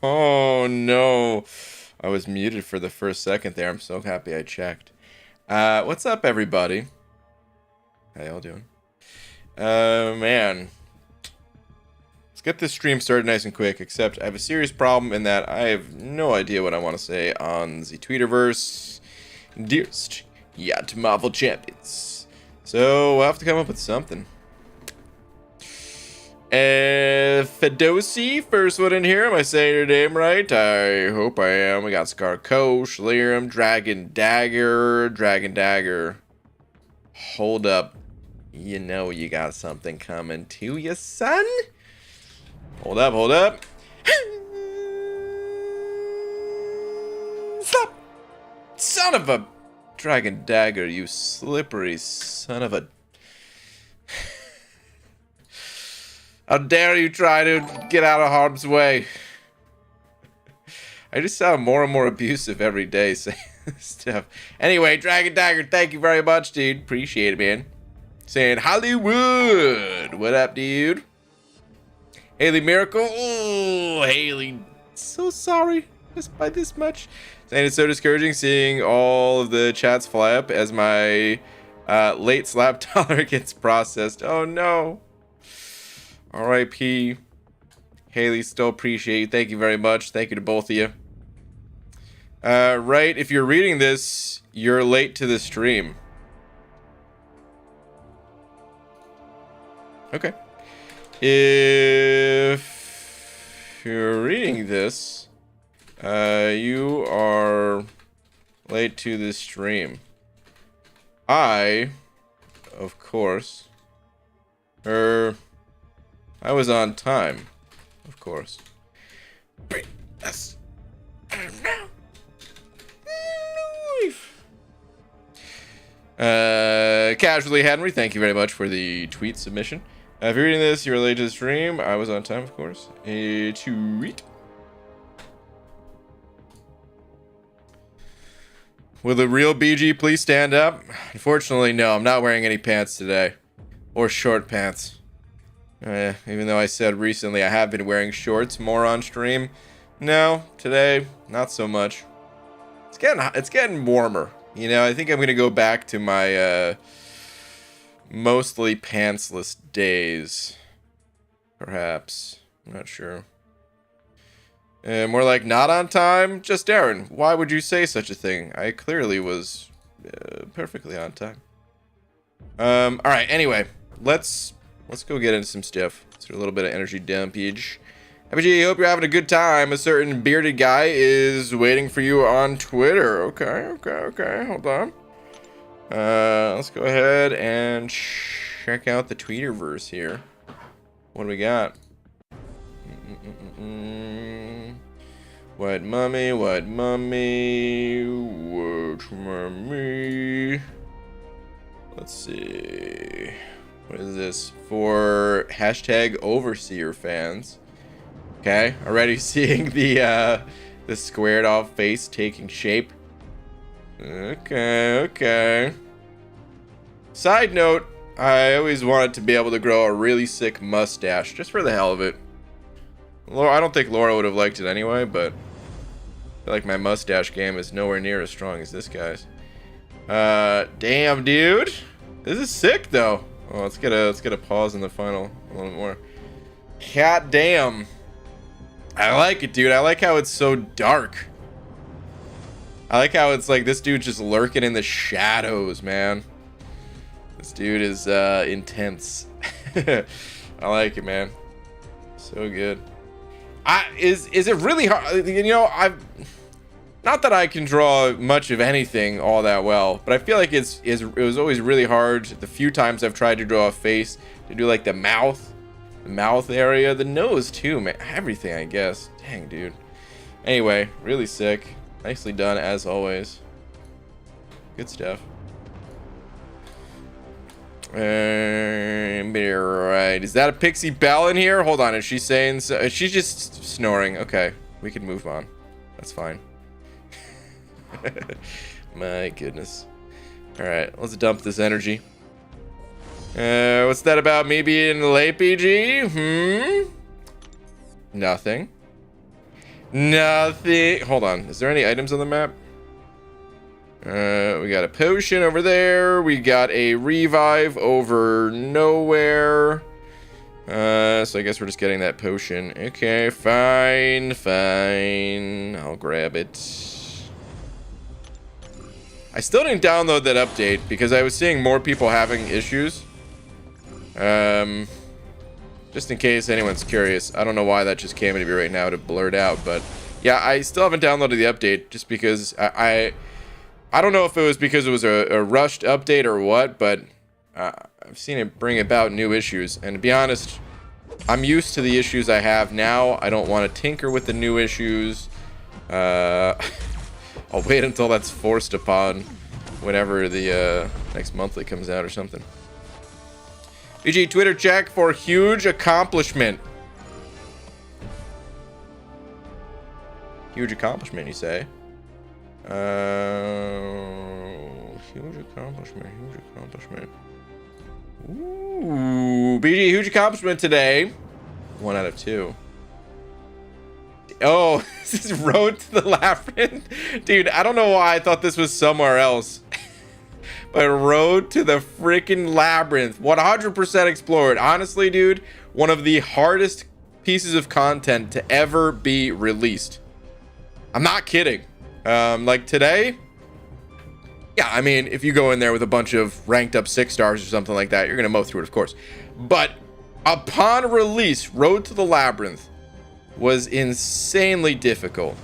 Oh no. I was muted for the first second there. I'm so happy I checked. What's up, everybody? How y'all doing? Man. Let's get this stream started nice and quick, except I have a serious problem in that I have no idea what I want to say on the Tweeterverse. Dearest Yacht Marvel Champions. So we'll have to come up with something. Fedosi, first one in here. Am I saying your name right? I hope I am. We got Scarcoche, Lyrium, Dragon Dagger. Hold up. You know you got something coming to you, son. Hold up. Stop! Son of a Dragon Dagger, you slippery son of a... How dare you try to get out of harm's way? I just sound more and more abusive every day saying stuff. Anyway, Dragon Dagger, thank you very much, dude. Appreciate it, man. Saying Hollywood. What up, dude? Haley Miracle. Oh, Haley. So sorry. Just by this much. Saying it's so discouraging seeing all of the chats fly up as my late slap dollar gets processed. Oh, no. R.I.P. Haley, still appreciate you. Thank you very much. Thank you to both of you. Right, if you're reading this, you're late to the stream. Okay. If you're reading this, you are late to the stream. I, of course, I was on time, of course. That's... Casually Henry, thank you very much for the tweet submission. If you're reading this, you're late to the stream. I was on time, of course. A tweet. Will the real BG please stand up? Unfortunately, no. I'm not wearing any pants today. Or short pants. Even though I said recently I have been wearing shorts more on stream. No, today, not so much. It's getting warmer. You know, I think I'm gonna go back to my mostly pantsless days. Perhaps. I'm not sure. More like not on time? Just Aaron, why would you say such a thing? I clearly was perfectly on time. Alright, anyway. Let's go get into some stuff. Let's do a little bit of energy dumpage. FG, hope you're having a good time. A certain bearded guy is waiting for you on Twitter. Okay. Hold on. Let's go ahead and check out the Tweeterverse here. What do we got? White mummy. Let's see. What is this? For hashtag Overseer fans. Okay, already seeing the squared off face taking shape. Okay. Side note, I always wanted to be able to grow a really sick mustache, just for the hell of it. I don't think Laura would have liked it anyway, but I feel like my mustache game is nowhere near as strong as this guy's. Damn, dude. This is sick, though. Oh, let's get a pause in the final a little more. God damn. I like it, dude. I like how it's so dark. I like how it's like this dude just lurking in the shadows, man. This dude is intense. I like it, man. So good. Is it really hard? You know, not that I can draw much of anything all that well, but I feel like it was always really hard the few times I've tried to draw a face to do like the mouth area, the nose too, man. Everything, I guess. Dang, dude. Anyway, really sick. Nicely done as always. Good stuff. Right. Is that a Pixie Belle in here? Hold on. Is she saying so? She's just snoring. Okay. We can move on. That's fine. My goodness. Alright. Let's dump this energy. What's that about me being late, BG? Nothing. Nothing. Hold on. Is there any items on the map? We got a potion over there. We got a revive over nowhere. So I guess we're just getting that potion. Okay, fine. I'll grab it. I still didn't download that update because I was seeing more people having issues. Just in case anyone's curious. I don't know why that just came into me right now to blurt out, but yeah, I still haven't downloaded the update just because I don't know if it was because it was a rushed update or what, but I've seen it bring about new issues. And to be honest, I'm used to the issues I have now. I don't want to tinker with the new issues. I'll wait until that's forced upon whenever the next monthly comes out or something. BG, Twitter check for huge accomplishment. Huge accomplishment, you say? Huge accomplishment. Ooh, BG, huge accomplishment today. 1 out of 2. Oh, this is Road to the Labyrinth. Dude, I don't know why I thought this was somewhere else. But Road to the freaking Labyrinth. 100% explored. Honestly, dude, one of the hardest pieces of content to ever be released. I'm not kidding. Like today, yeah, I mean, if you go in there with a bunch of ranked up 6 stars or something like that, you're going to mow through it, of course. But upon release, Road to the Labyrinth was insanely difficult.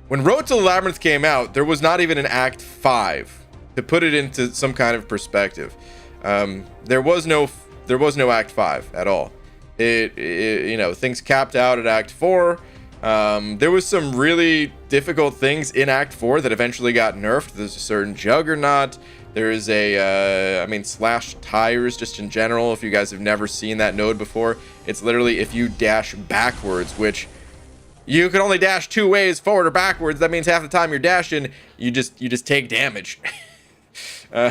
When Road to the Labyrinth came out, there was not even an Act 5 to put it into some kind of perspective. There was no Act 5 at all. You know, things capped out at Act 4. There was some really difficult things in Act 4 that eventually got nerfed. There's a certain Juggernaut. There's a, slash tires just in general. If you guys have never seen that node before, it's literally if you dash backwards, which you can only dash 2 ways, forward or backwards. That means half the time you're dashing, you just take damage. I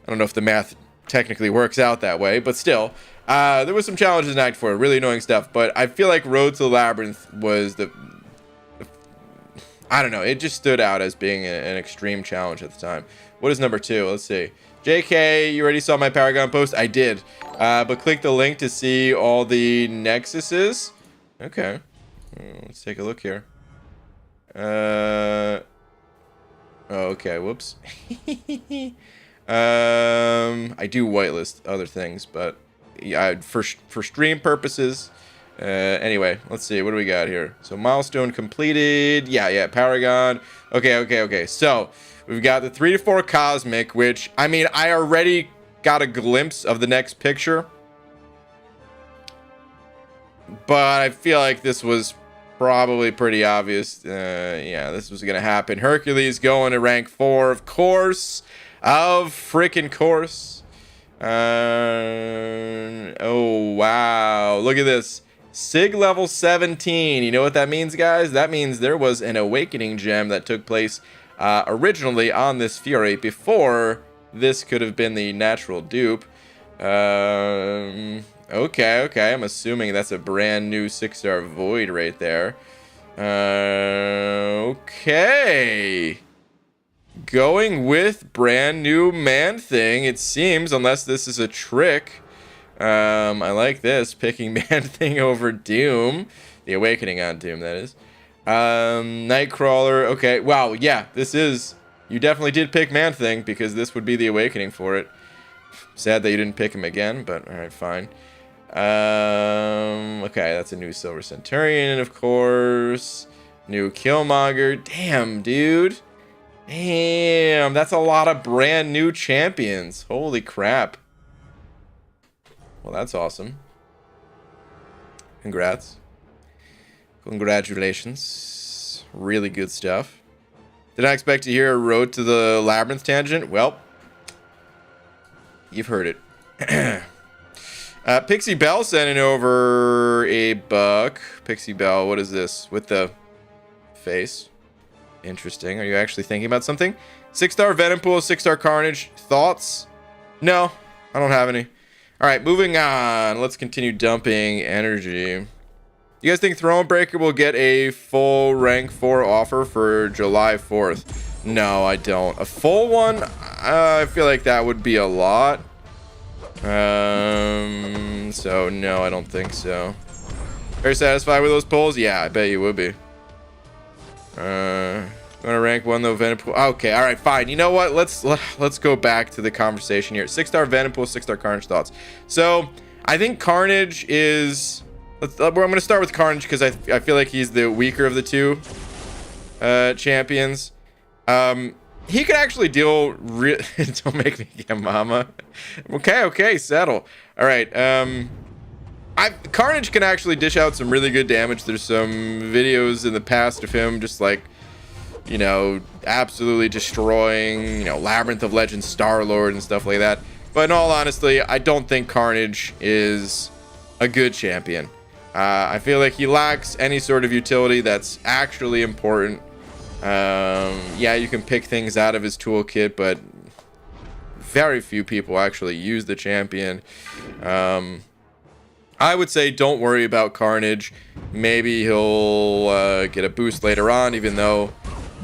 don't know if the math technically works out that way, but still, there was some challenges in Act 4, really annoying stuff. But I feel like Road to the Labyrinth was I don't know, it just stood out as being an extreme challenge at the time. What is number 2? Let's see. JK, you already saw my Paragon post? I did. But click the link to see all the Nexuses. Okay. Let's take a look here. Oh, okay, whoops. I do whitelist other things, but yeah, for stream purposes. Anyway, let's see. What do we got here? So milestone completed. Yeah, Paragon. Okay. So we've got the 3 to 4 cosmic, which I mean, I already got a glimpse of the next picture, but I feel like this was probably pretty obvious. Yeah, this was gonna happen. Hercules going to rank 4, of course. Freaking course. Oh wow, look at this. Sig level 17. You know what that means, guys? That means there was an awakening gem that took place originally on this Fury before this could have been the natural dupe. Okay. I'm assuming that's a brand new 6-star void right there. Okay. Going with brand new Man Thing, it seems, unless this is a trick. I like this, picking Man Thing over Doom. The Awakening on Doom, that is. Nightcrawler, okay. Wow, yeah, this is... You definitely did pick Man Thing, because this would be the Awakening for it. Sad that you didn't pick him again, but alright, fine. Okay, that's a new Silver Centurion, of course. New Killmonger. Damn, dude. Damn, that's a lot of brand new champions. Holy crap. Well, that's awesome. Congrats. Congratulations. Really good stuff. Did I expect to hear a Road to the Labyrinth tangent? Well, you've heard it. Pixie Bell sending over a buck. Pixie Bell, what is this? With the face. Interesting. Are you actually thinking about something? 6-star Venompool, 6-star Carnage. Thoughts? No, I don't have any. All right, moving on. Let's continue dumping energy. You guys think Thronebreaker will get a full rank 4 offer for July 4th? No, I don't. A full one, I feel like that would be a lot. So no, I don't think so. Are you satisfied with those polls? Yeah, I bet you would be. Gonna rank 1 though, Venompool. Okay, all right, fine. You know what? Let's go back to the conversation here. 6-star Venompool, 6-star Carnage thoughts. So I think Carnage is. I'm gonna start with Carnage because I feel like he's the weaker of the two champions. He could actually deal. Don't make me get mama. Okay, settle. All right. Carnage can actually dish out some really good damage. There's some videos in the past of him just like, you know, absolutely destroying, you know, Labyrinth of Legends, Star-Lord and stuff like that. But in all honesty, I don't think Carnage is a good champion. I feel like he lacks any sort of utility that's actually important. Yeah, you can pick things out of his toolkit, but very few people actually use the champion. I would say don't worry about Carnage. Maybe he'll get a boost later on, even though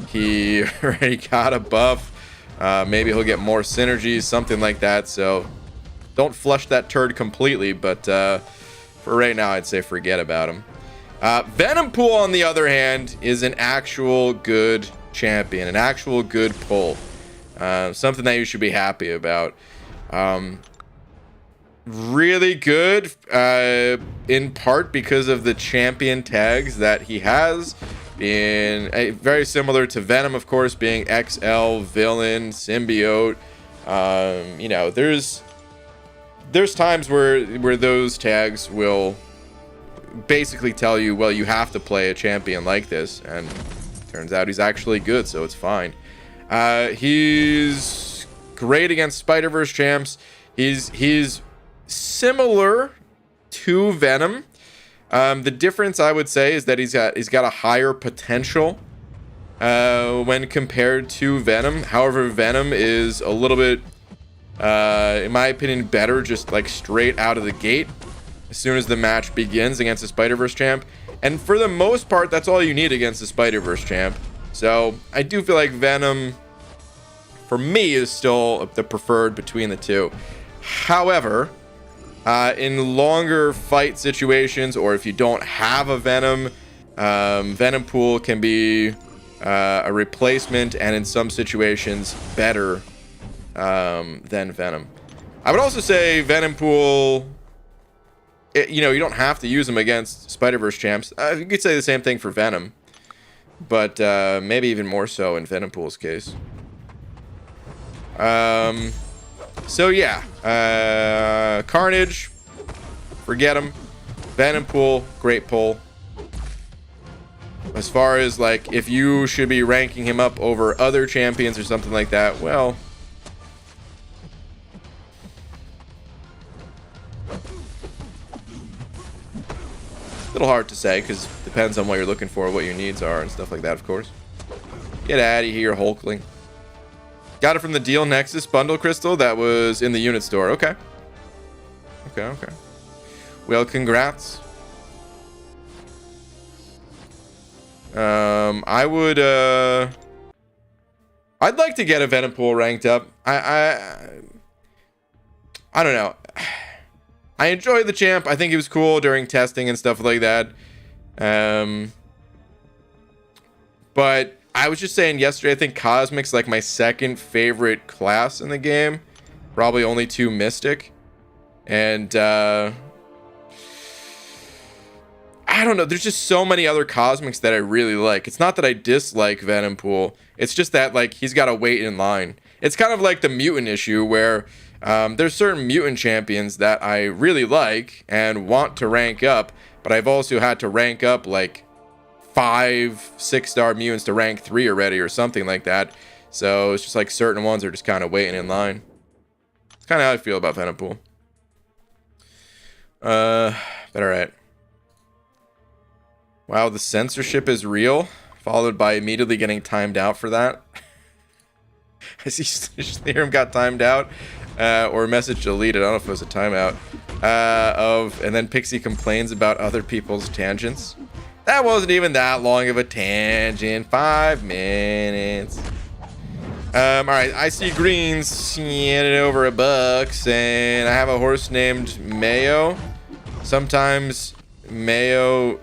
he already got a buff. Maybe he'll get more synergies, something like that. So don't flush that turd completely, but for right now, I'd say forget about him. Venompool, on the other hand, is an actual good champion, an actual good pull. Something that you should be happy about. Really good, in part because of the champion tags that he has. Being very similar to Venom, of course, being XL, Villain, Symbiote. You know, there's times where those tags will basically tell you, well, you have to play a champion like this, and turns out he's actually good, so it's fine. He's great against Spider-Verse champs. He's similar to Venom. The difference, I would say, is that he's got a higher potential when compared to Venom. However, Venom is a little bit, in my opinion, better just like straight out of the gate as soon as the match begins against a Spider-Verse champ. And for the most part, that's all you need against a Spider-Verse champ. So I do feel like Venom, for me, is still the preferred between the two. However, in longer fight situations, or if you don't have a Venom, Venompool can be a replacement, and in some situations better than Venom. I would also say Venompool, you know, you don't have to use him against Spider-Verse champs. You could say the same thing for Venom, but maybe even more so in Venompool's case. So yeah, Carnage, forget him. Venompool, great pull. As far as like if you should be ranking him up over other champions or something like that, well, a little hard to say because it depends on what you're looking for, what your needs are, and stuff like that, of course. Get out of here, Hulkling. Got it from the Deal Nexus bundle crystal that was in the unit store. Okay. Okay. Well, congrats. I would I'd like to get a Venompool ranked up. I don't know. I enjoyed the champ. I think he was cool during testing and stuff like that. But I was just saying yesterday, I think Cosmic's like my second favorite class in the game. Probably only to Mystic. And I don't know. There's just so many other Cosmics that I really like. It's not that I dislike Venompool. It's just that like he's got to wait in line. It's kind of like the mutant issue where there's certain mutant champions that I really like and want to rank up. But I've also had to rank up like 5 6-star mutants to rank 3 already or something like that. So it's just like certain ones are just kind of waiting in line. It's kind of how I feel about Venompool. But alright. Wow, the censorship is real, followed by immediately getting timed out for that. I see Slitherm got timed out. or message deleted. I don't know if it was a timeout. And then Pixie complains about other people's tangents. That wasn't even that long of a tangent. 5 minutes. All right, I see greens handed over $1, and I have a horse named Mayo. Sometimes mayonnaise.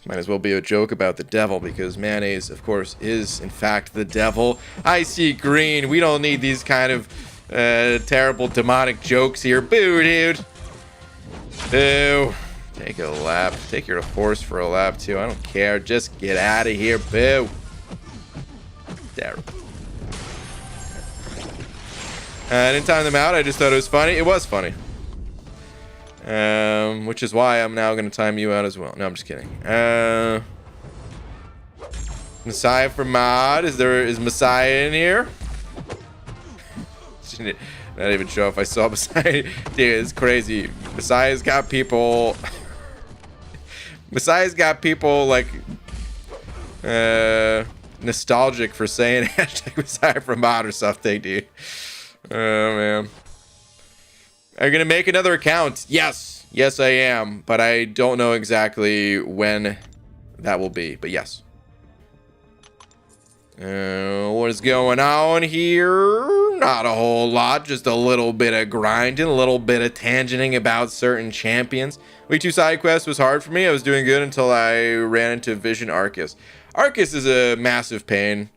Might as well be a joke about the devil, because mayonnaise, of course, is in fact the devil. I see green. We don't need these kind of terrible demonic jokes here. Boo, dude. Boo. Take a lap. Take your horse for a lap, too. I don't care. Just get out of here. Boo. There. I didn't time them out. I just thought it was funny. It was funny. Which is why I'm now going to time you out as well. No, I'm just kidding. Messiah for mod. Is Messiah in here? Not even sure if I saw Messiah. Dude, it's crazy. Messiah's got people. Messiah's got people like nostalgic for saying hashtag Messiah for mod or something, dude. Oh man. Are you gonna make another account? Yes. Yes, I am. But I don't know exactly when that will be. But yes. What is going on here? Not a whole lot. Just a little bit of grinding. A little bit of tangenting about certain champions. Week 2 side quest was hard for me. I was doing good until I ran into Vision Arcus. Arcus is a massive pain.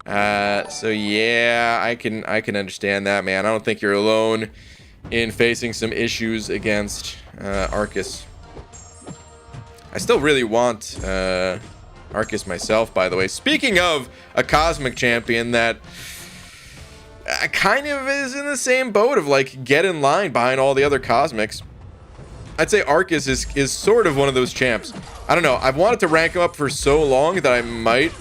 So yeah, I can understand that, man. I don't think you're alone in facing some issues against Arcus. I still really want Arcus myself, by the way. Speaking of a cosmic champion that kind of is in the same boat of like get in line behind all the other cosmics. I'd say Arcus is sort of one of those champs. I don't know. I've wanted to rank him up for so long that I might,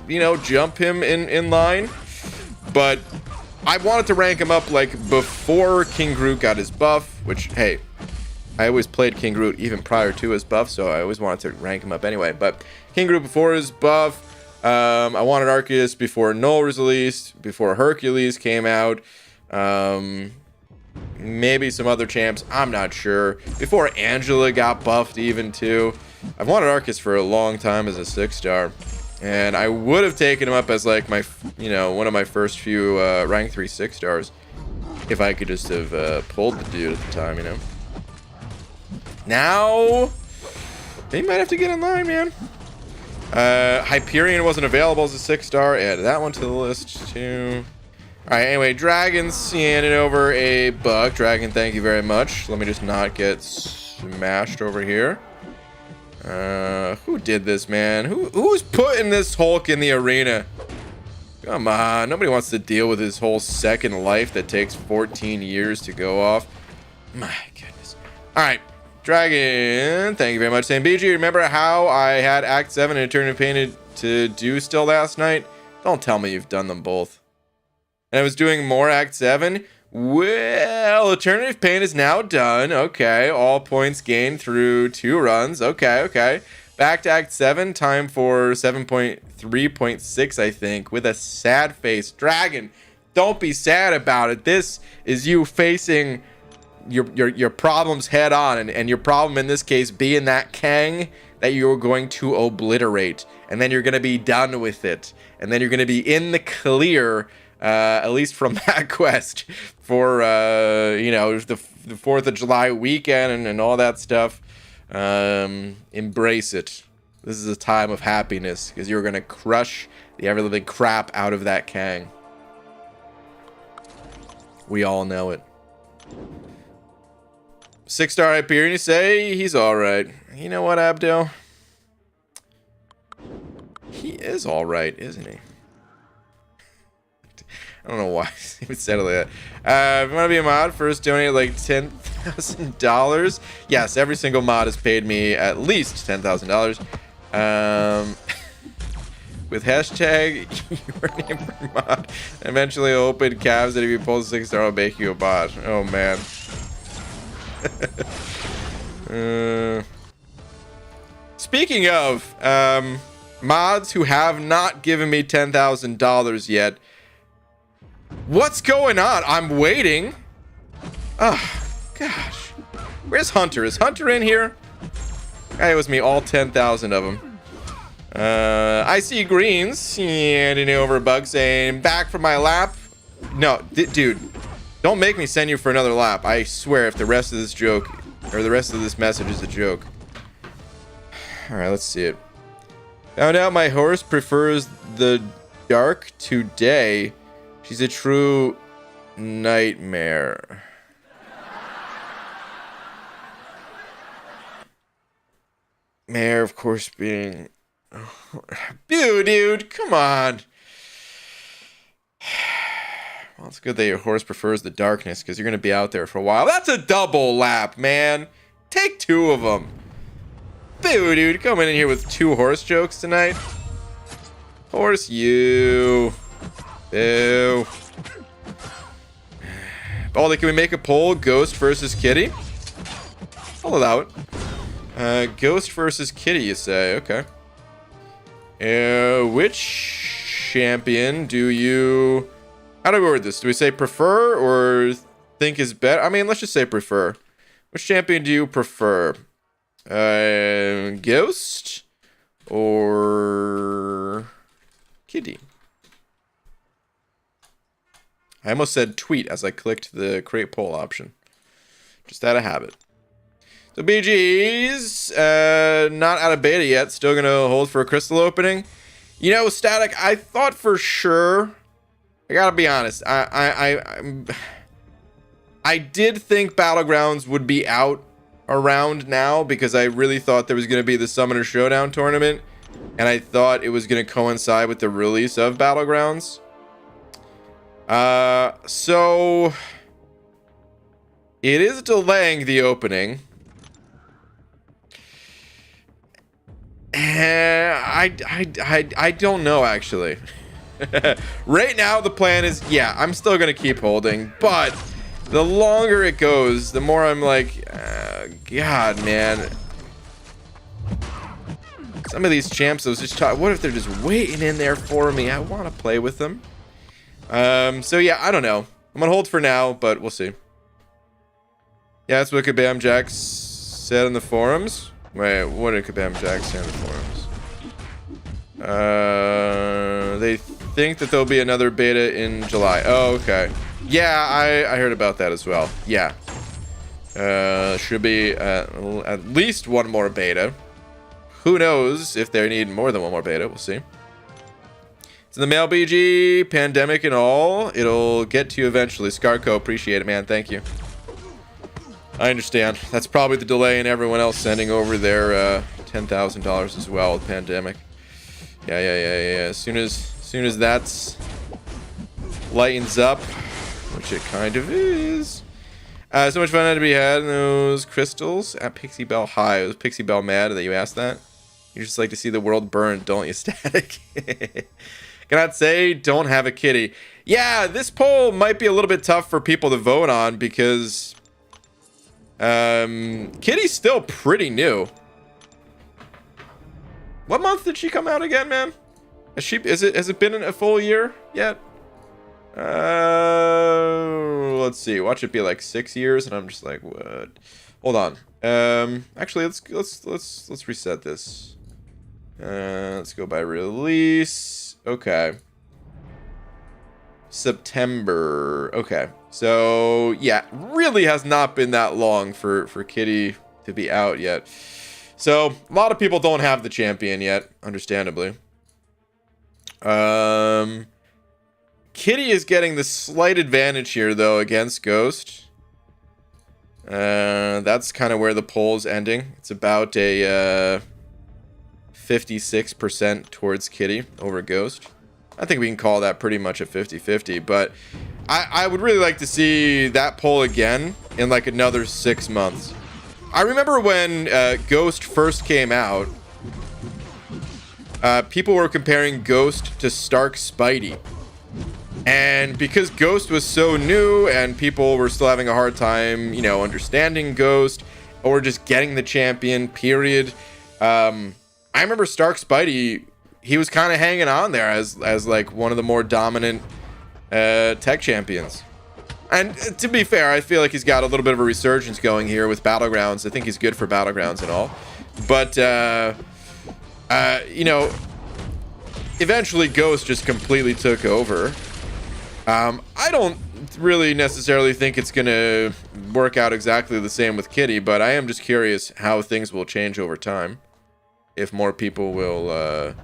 you know, jump him in line. But I wanted to rank him up like before King Groot got his buff, which, hey, I always played King Groot even prior to his buff, so I always wanted to rank him up anyway. But King Groot before his buff, I wanted Arceus before Null was released, before Hercules came out, maybe some other champs, I'm not sure. Before Angela got buffed even too. I've wanted Arceus for a long time as a 6-star. And I would have taken him up as like my, you know, one of my first few rank 3 6-stars. If I could just have pulled the dude at the time, you know. Now, they might have to get in line, man. Hyperion wasn't available as a 6-star. Add that one to the list, too. Alright, anyway, Dragon's handed over a buck. Dragon, thank you very much. Let me just not get smashed over here. Who did this, man? Who's putting this Hulk in the arena? Come on, nobody wants to deal with his whole second life that takes 14 years to go off. My goodness. Alright, Dragon, thank you very much. Sam BG, remember how I had Act 7 and Eternity of Pain to do still last night? Don't tell me you've done them both. And I was doing more Act 7? Well, Eternity of Pain is now done. Okay, all points gained through 2 runs. Okay. Back to Act 7. Time for 7.3.6, I think, with a sad face. Dragon, don't be sad about it. This is you facing your problems head on, and your problem in this case being that Kang that you're going to obliterate, and then you're going to be done with it, and then you're going to be in the clear. At least from that quest for, you know, the 4th of July weekend and all that stuff. Embrace it. This is a time of happiness because you're going to crush the ever-living crap out of that Kang. We all know it. 6-star Hyperion, you say? He's alright. You know what, Abdo? He is alright, isn't he? I don't know why he would say it like that. If you want to be a mod, first donate like $10,000. Yes, every single mod has paid me at least $10,000. With hashtag your name for mod. Eventually I'll open calves that if you pull 6-star, I'll make you a bot. Oh man. Speaking of, mods who have not given me $10,000 yet. What's going on? I'm waiting. Oh, gosh. Where's Hunter? Is Hunter in here? Guy owes me all 10,000 of them. I see greens handing over a bug saying, back from my lap. No, dude, don't make me send you for another lap. I swear if the rest of this joke, or the rest of this message is a joke. All right, let's see it. Found out my horse prefers the dark to day. She's a true nightmare. Mare, of course, being... Dude, come on. Well, it's good that your horse prefers the darkness, because you're going to be out there for a while. That's a double lap, man. Take 2 of them. Dude, coming in here with 2 horse jokes tonight. Horse you. Boo. Baldy, can we make a poll? Ghost versus Kitty? I'll allow it. Ghost versus Kitty, you say? Okay. Which champion do you... How do we word this? Do we say prefer or think is better? I mean, let's just say prefer. Which champion do you prefer? Ghost or Kitty? I almost said tweet as I clicked the create poll option. Just out of habit. So BG's not out of beta yet. Still gonna hold for a crystal opening. You know, Static, I thought for sure. I gotta be honest. I did think Battlegrounds would be out around now because I really thought there was gonna be the Summoner Showdown tournament, and I thought it was gonna coincide with the release of Battlegrounds. So it is delaying the opening. I don't know, actually. Right now, the plan is, yeah, I'm still going to keep holding. But the longer it goes, the more I'm like, God, man. Some of these champs, I was just talking, what if they're just waiting in there for me? I want to play with them. So, yeah, I don't know. I'm going to hold for now, but we'll see. Yeah, that's what Kabam Jack said in the forums. Wait, what did Kabam Jack say in the forums? They think that there'll be another beta in July. Oh, okay. Yeah, I heard about that as well. Yeah. Should be at least one more beta. Who knows if they need more than one more beta. We'll see. It's in the mail, BG. Pandemic and all. It'll get to you eventually. Scarco, appreciate it, man. Thank you. I understand. That's probably the delay in everyone else sending over their $10,000 as well with pandemic. Yeah. As soon as that's lightens up, which it kind of is. So much fun to be had in those crystals at Pixie Bell High. Was Pixie Bell mad that you asked that? You just like to see the world burn, don't you, Static? Cannot say don't have a kitty. Yeah, this poll might be a little bit tough for people to vote on because Kitty's still pretty new. What month did she come out again, man? Has it been a full year yet? Let's see. Watch it be like 6 years, and I'm just like, what? Hold on. Actually, let's reset this. Let's go by release. Okay. September. Okay. So yeah, really has not been that long for Kitty to be out yet. So a lot of people don't have the champion yet, understandably. Kitty is getting the slight advantage here though against Ghost. That's kind of where the poll's ending. It's about a 56% towards Kitty over Ghost. I think we can call that pretty much a 50-50, but I would really like to see that poll again in like another 6 months. I remember when Ghost first came out, people were comparing Ghost to Stark Spidey. And because Ghost was so new and people were still having a hard time, you know, understanding Ghost or just getting the champion, period. I remember Stark Spidey he was kind of hanging on there as like one of the more dominant tech champions. And to be fair, I feel like he's got a little bit of a resurgence going here with Battlegrounds. I think he's good for Battlegrounds and all. But, you know, eventually Ghost just completely took over. I don't really necessarily think it's going to work out exactly the same with Kitty, but I am just curious how things will change over time. If more people will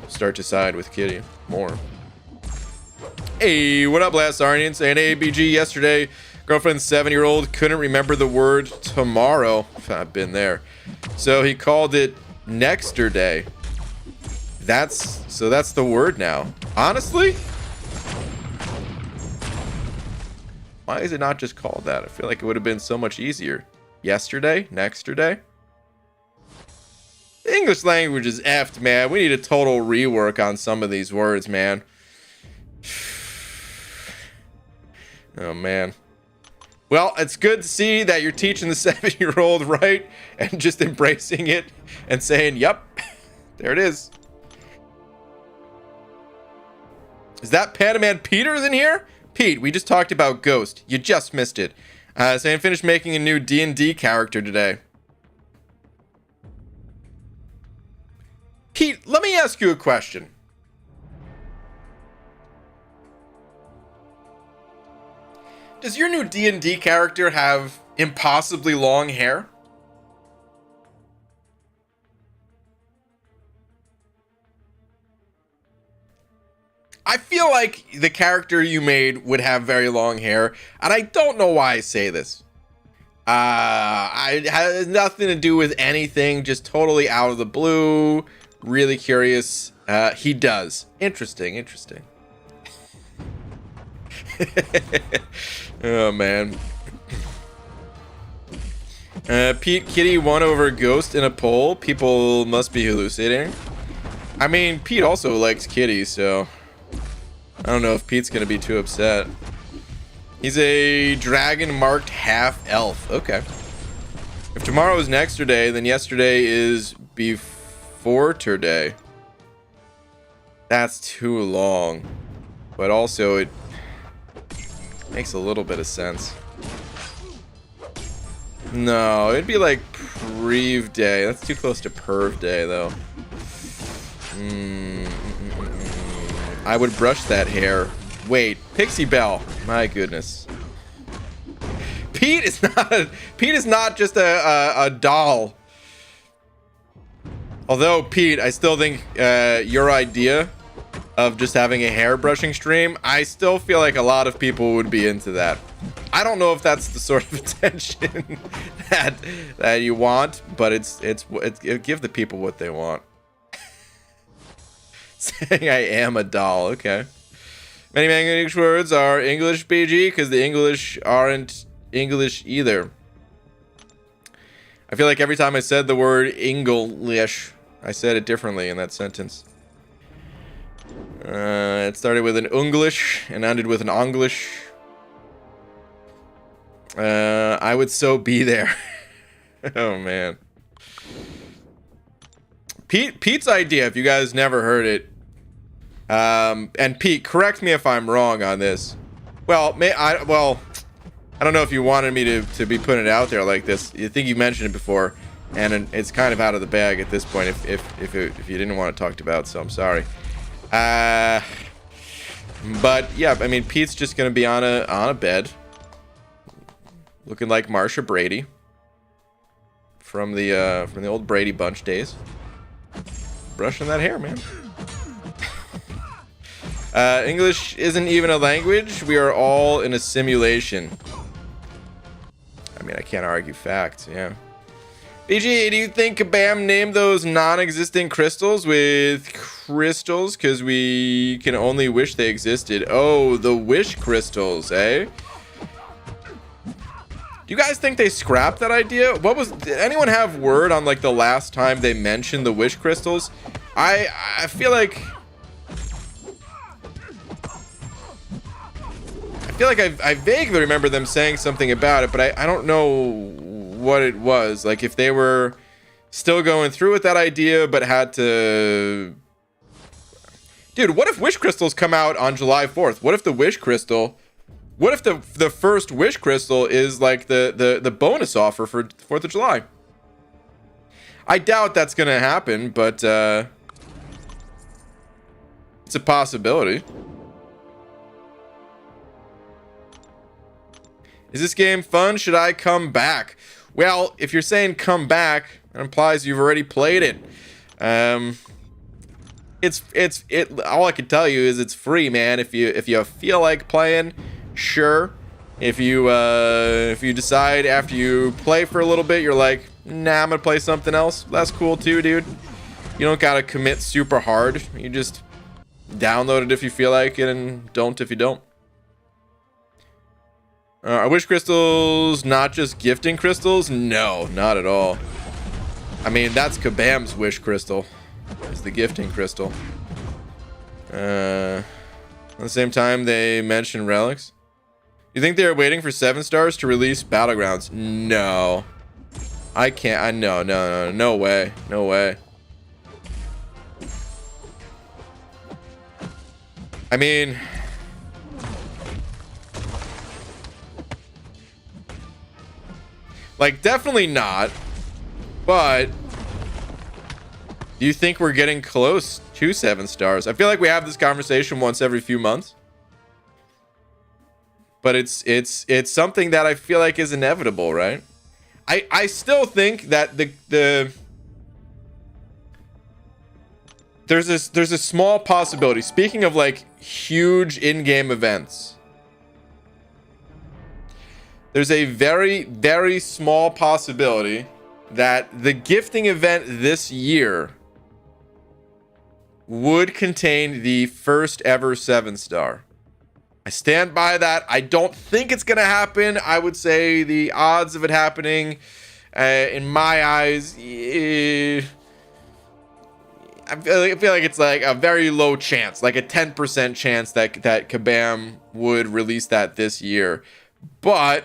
start to side with Kitty more. Hey, what up, Last Arnian? Saying ABG yesterday. Girlfriend's 7-year-old couldn't remember the word tomorrow. I've been there. So he called it Nexterday. That's the word now. Honestly? Why is it not just called that? I feel like it would have been so much easier. Yesterday? Nexterday? The English language is effed, man. We need a total rework on some of these words, man. Oh, man. Well, it's good to see that you're teaching the 7-year-old right and just embracing it and saying, yep, there it is. Is that Panaman Peters in here? Pete, we just talked about Ghost. You just missed it. Saying finished making a new D&D character today. Pete, let me ask you a question. Does your new D&D character have impossibly long hair? I feel like the character you made would have very long hair, and I don't know why I say this. It has nothing to do with anything, just totally out of the blue. Really curious. He does. Interesting. Oh, man. Pete, Kitty won over Ghost in a poll. People must be hallucinating. I mean, Pete also likes Kitty, so I don't know if Pete's gonna be too upset. He's a dragon marked half elf. Okay. If tomorrow is Nexterday, then yesterday is before today. That's too long. But also it makes a little bit of sense. No, it'd be like Prev Day. That's too close to Perv Day, though. I would brush that hair. Wait, Pixie Belle. My goodness. Pete is not just a doll. Although, Pete, I still think your idea of just having a hair brushing stream, I still feel like a lot of people would be into that. I don't know if that's the sort of attention that you want, but it give the people what they want. Saying I am a doll, okay. Many English words are English BG because the English aren't English either. I feel like every time I said the word English, I said it differently in that sentence. It started with an Unglish and ended with an Anglish. I would so be there. Oh, man. Pete's idea, if you guys never heard it, and Pete, correct me if I'm wrong on this. Well, I don't know if you wanted me to be putting it out there like this. I think you mentioned it before, and it's kind of out of the bag at this point if you didn't want it talked about, so I'm sorry. But yeah, I mean, Pete's just gonna be on a bed, looking like Marsha Brady from the old Brady Bunch days, brushing that hair, man. English isn't even a language. We are all in a simulation. I mean, I can't argue facts. Yeah. BG, do you think Kabam named those non-existent crystals with crystals because we can only wish they existed? Oh, the wish crystals, eh? Do you guys think they scrapped that idea? Did anyone have word on like the last time they mentioned the wish crystals? I feel like I vaguely remember them saying something about it, but I don't know what it was. Like if they were still going through with that idea, but had to... Dude, what if Wish Crystals come out on July 4th? What if the Wish Crystal... What if the first Wish Crystal is like the bonus offer for 4th of July? I doubt that's going to happen, but it's a possibility. Is this game fun? Should I come back? Well, if you're saying come back, that implies you've already played it. All I can tell you is it's free, man. If you feel like playing, sure. If you decide after you play for a little bit, you're like, nah, I'm gonna play something else. That's cool too, dude. You don't gotta commit super hard. You just download it if you feel like it, and don't if you don't. Are Wish Crystals not just gifting crystals? No, not at all. I mean, that's Kabam's Wish Crystal. It's the gifting crystal. At the same time, they mention relics. You think they're waiting for 7 stars to release Battlegrounds? No. I can't. No way. No way. I mean... Like, definitely not. But do you think we're getting close to 7 stars? I feel like we have this conversation once every few months. But it's something that I feel like is inevitable, right? I still think that there's a small possibility. Speaking of like huge in-game events, there's a very, very small possibility that the gifting event this year would contain the first ever 7-star. I stand by that. I don't think it's going to happen. I would say the odds of it happening, in my eyes, I feel like it's like a very low chance, like a 10% chance that Kabam would release that this year. But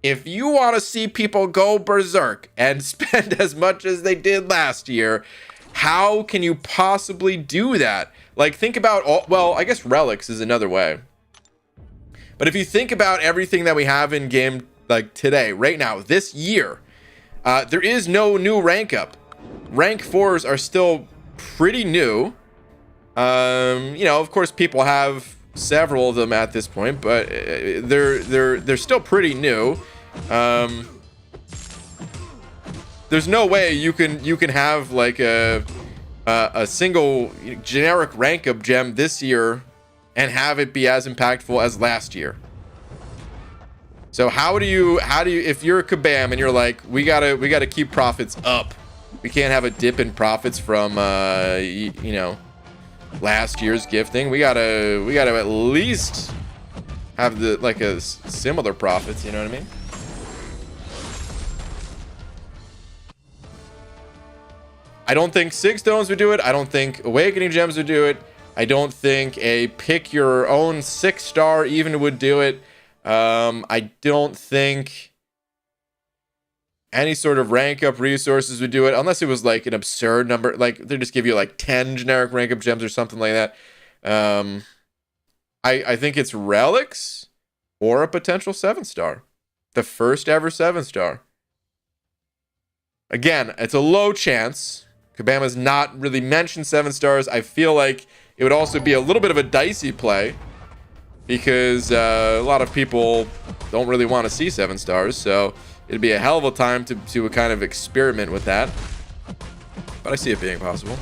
if you want to see people go berserk and spend as much as they did last year, how can you possibly do that? Like, think about all, well, I guess relics is another way. But if you think about everything that we have in game, like today, right now, this year, there is no new rank up. Rank 4s are still pretty new. You know, of course, people have several of them at this point, but they're still pretty new. There's no way you can have like a single generic rank up gem this year and have it be as impactful as last year. So how do you if you're a Kabam and you're like, we gotta keep profits up, we can't have a dip in profits from you know, last year's gifting. We gotta at least have the like a similar profits, you know what I mean? I don't think 6 stones would do it. I don't think awakening gems would do it. I don't think a pick your own 6-star even would do it. I don't think any sort of rank up resources would do it, unless it was like an absurd number. Like they just give you like 10 generic rank up gems or something like that. I think it's relics or a potential 7-star, the first ever 7-star. Again, it's a low chance. Kabam has not really mentioned 7 stars. I feel like it would also be a little bit of a dicey play because a lot of people don't really want to see 7 stars. So it'd be a hell of a time to kind of experiment with that. But I see it being possible.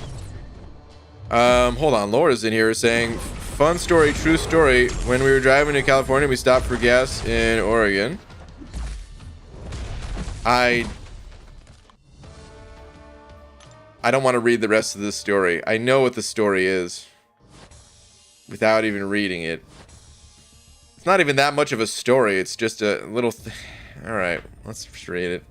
Hold on. Laura's in here saying, fun story, true story. When we were driving to California, we stopped for gas in Oregon. I don't want to read the rest of this story. I know what the story is without even reading it. It's not even that much of a story. It's just a little... All right, let's just read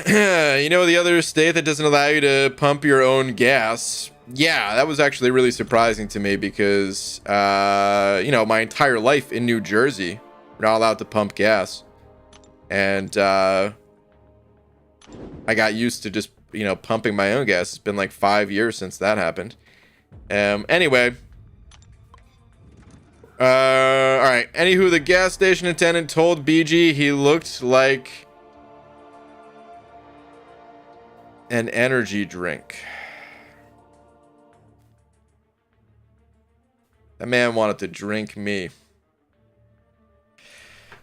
it. You know the other state that doesn't allow you to pump your own gas? Yeah, that was actually really surprising to me because, you know, my entire life in New Jersey, we're not allowed to pump gas. And, I got used to just, you know, pumping my own gas. It's been like 5 years since that happened. Anyway. Alright. Anywho, the gas station attendant told BG he looked like an energy drink. That man wanted to drink me.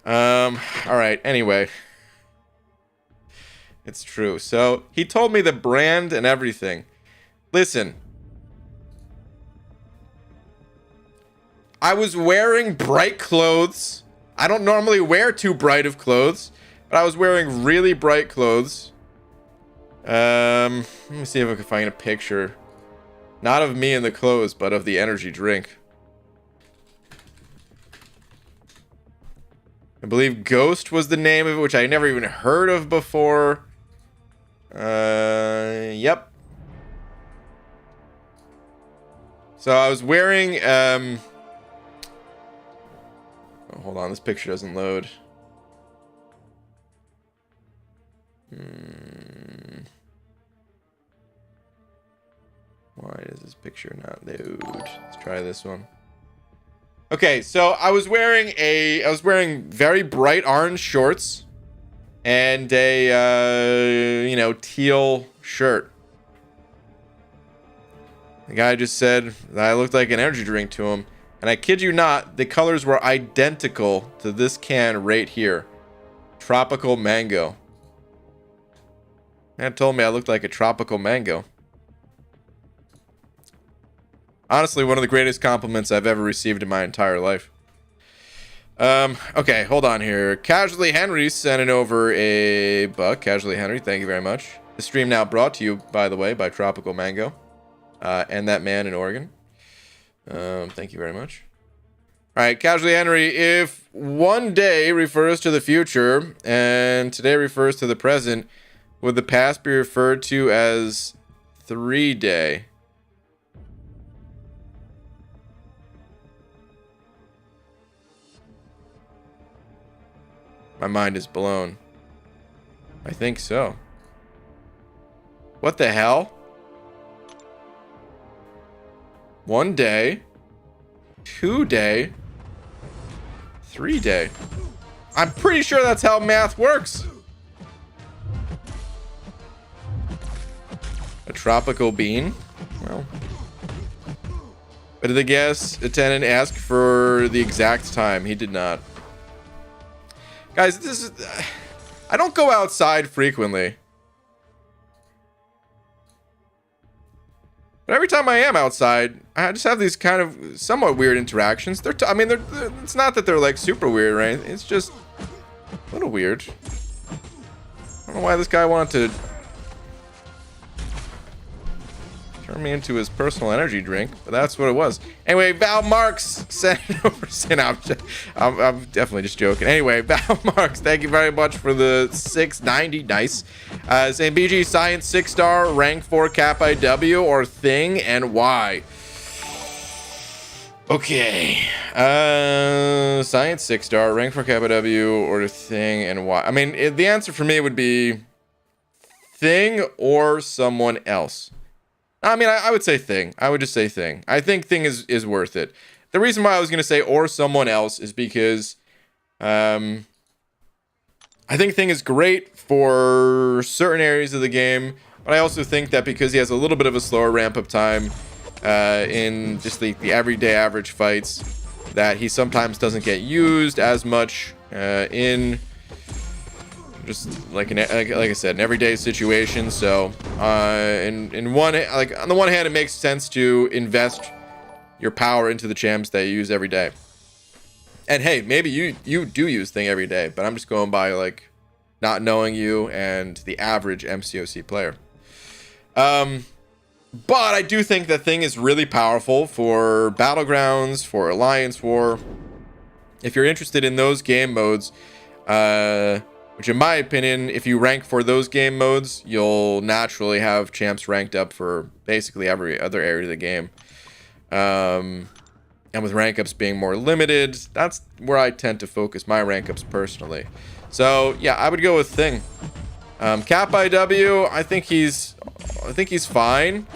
Alright, anyway. It's true. So, he told me the brand and everything. Listen. I was wearing bright clothes. I don't normally wear too bright of clothes, but I was wearing really bright clothes. Let me see if I can find a picture. Not of me in the clothes, but of the energy drink. I believe Ghost was the name of it, which I never even heard of before. Yep. So I was wearing, oh, hold on, this picture doesn't load. Why does this picture not load? Let's try this one. Okay, so I was wearing very bright orange shorts and a, you know, teal shirt. The guy just said that I looked like an energy drink to him. And I kid you not, the colors were identical to this can right here. Tropical mango. Man told me I looked like a tropical mango. Honestly, one of the greatest compliments I've ever received in my entire life. Okay, hold on here. Casually Henry sending over a buck. Casually Henry, thank you very much. The stream now brought to you, by the way, by Tropical Mango. And that man in Oregon. Thank you very much. Alright, Casually Henry, if one day refers to the future, and today refers to the present, would the past be referred to as 3-day? My mind is blown. I think so. What the hell? 1 day, 2 day, 3 day. I'm pretty sure that's how math works. A tropical bean? Well. But did the gas attendant ask for the exact time? He did not. Guys, this is... I don't go outside frequently. But every time I am outside, I just have these kind of somewhat weird interactions. I mean, it's not that they're like super weird or anything. It's just a little weird. I don't know why this guy wanted to turn me into his personal energy drink, but that's what it was. Anyway, Val Marks sent it over. I'm definitely just joking. Anyway, Val Marks, thank you very much for the 690. Nice. Saying BG Science 6-star, rank 4 Kappa W or thing and why? Okay. Science 6-star, rank 4 Kappa W or thing and why? I mean, the answer for me would be thing or someone else. I mean, I would say thing. I would just say thing. I think thing is worth it. The reason why I was going to say or someone else is because I think thing is great for certain areas of the game, but I also think that because he has a little bit of a slower ramp-up time in just the everyday average fights, that he sometimes doesn't get used as much in... just like I said, an everyday situation. So, on the one hand, it makes sense to invest your power into the champs that you use every day. And hey, maybe you do use thing every day, but I'm just going by like not knowing you and the average MCOC player. But I do think that thing is really powerful for Battlegrounds, for Alliance War. If you're interested in those game modes, which in my opinion, if you rank for those game modes, you'll naturally have champs ranked up for basically every other area of the game. And with rank ups being more limited, that's where I tend to focus my rank ups personally. So yeah, I would go with thing. Cap IW, I think he's fine.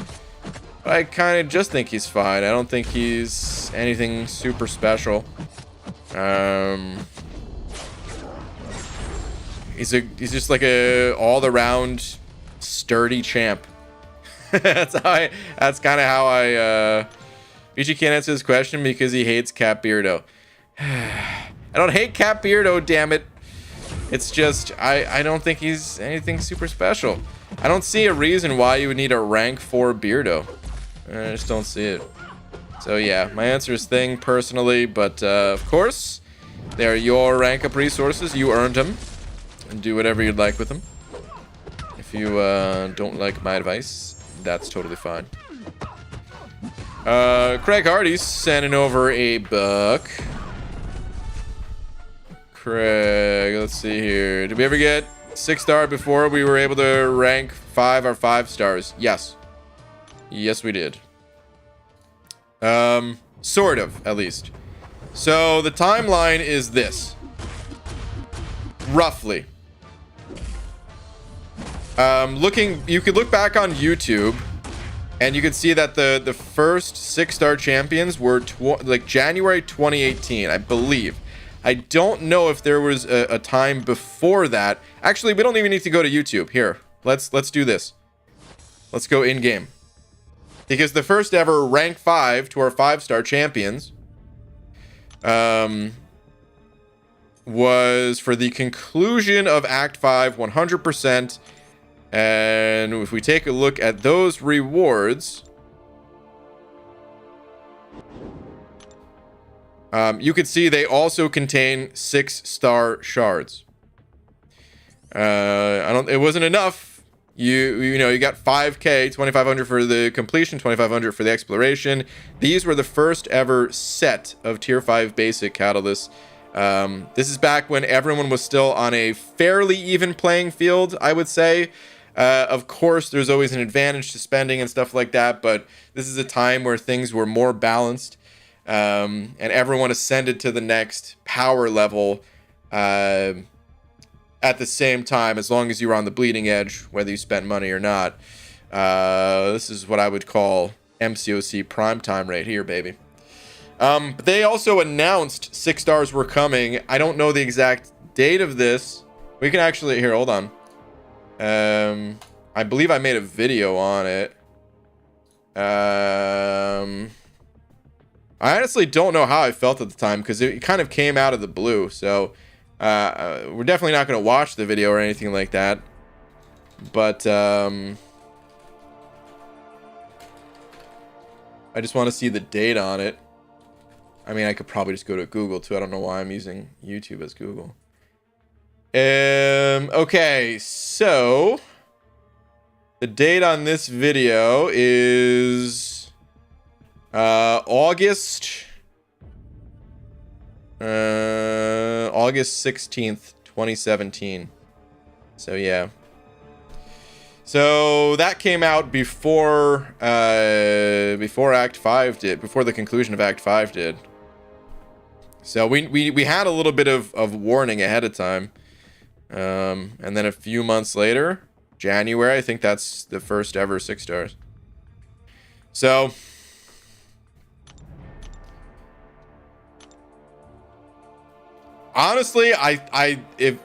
But I kind of just think he's fine. I don't think he's anything super special. He's just like a all-around sturdy champ. That's kind of how I Peachy can't answer this question because he hates Cap Beardo. I don't hate Cap Beardo, damn it. It's just I don't think he's anything super special. I don't see a reason why you would need a rank 4 Beardo. I just don't see it. So yeah, my answer is Thing personally, but of course, they're your rank up resources. You earned them, and do whatever you'd like with them. If you don't like my advice, that's totally fine. Craig Hardy's sending over a buck. Craig, let's see here. Did we ever get 6-star before we were able to rank 5 or 5 stars? Yes. Yes, we did. Sort of, at least. So the timeline is this. Roughly. You could look back on YouTube and you could see that the first 6-star champions were like January 2018, I believe. I don't know if there was a time before that. Actually, we don't even need to go to YouTube. Here, let's do this. Let's go in game. Because the first ever rank 5 to our 5-star champions was for the conclusion of Act 5 100%. And if we take a look at those rewards, you can see they also contain 6-star shards. It wasn't enough. You know, you got 5k, 2,500 for the completion, 2,500 for the exploration. These were the first ever set of tier 5 basic catalysts. This is back when everyone was still on a fairly even playing field, I would say. Of course, there's always an advantage to spending and stuff like that, but this is a time where things were more balanced, and everyone ascended to the next power level at the same time, as long as you were on the bleeding edge, whether you spent money or not. This is what I would call MCOC prime time right here, baby. But they also announced 6 stars were coming. I don't know the exact date of this. We can actually, here, hold on. I believe I made a video on it. I honestly don't know how I felt at the time because it kind of came out of the blue. So we're definitely not going to watch the video or anything like that. But I just want to see the date on it. I mean, I could probably just go to Google too. I don't know why I'm using YouTube as Google. Okay, so the date on this video is August 16th, 2017. So yeah. So that came out before Act 5 did, before the conclusion of Act 5 did. So we had a little bit of warning ahead of time. And then a few months later, January, I think that's the first ever 6 stars. So honestly, if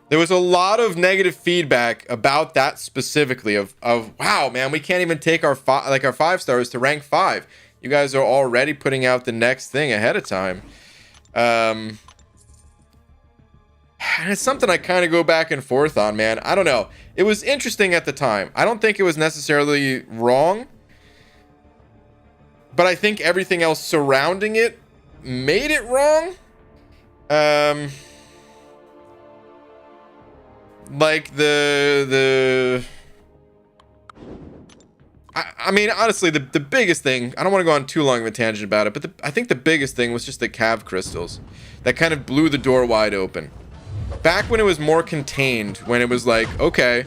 there was a lot of negative feedback about that specifically of wow, man, we can't even take our 5 stars to rank 5. You guys are already putting out the next thing ahead of time. And it's something I kind of go back and forth on, man. I don't know. It was interesting at the time. I don't think it was necessarily wrong, but I think everything else surrounding it made it wrong. Like I mean, honestly, the biggest thing, I don't want to go on too long of a tangent about it, but I think the biggest thing was just the cav crystals that kind of blew the door wide open. Back when it was more contained, when it was like, okay,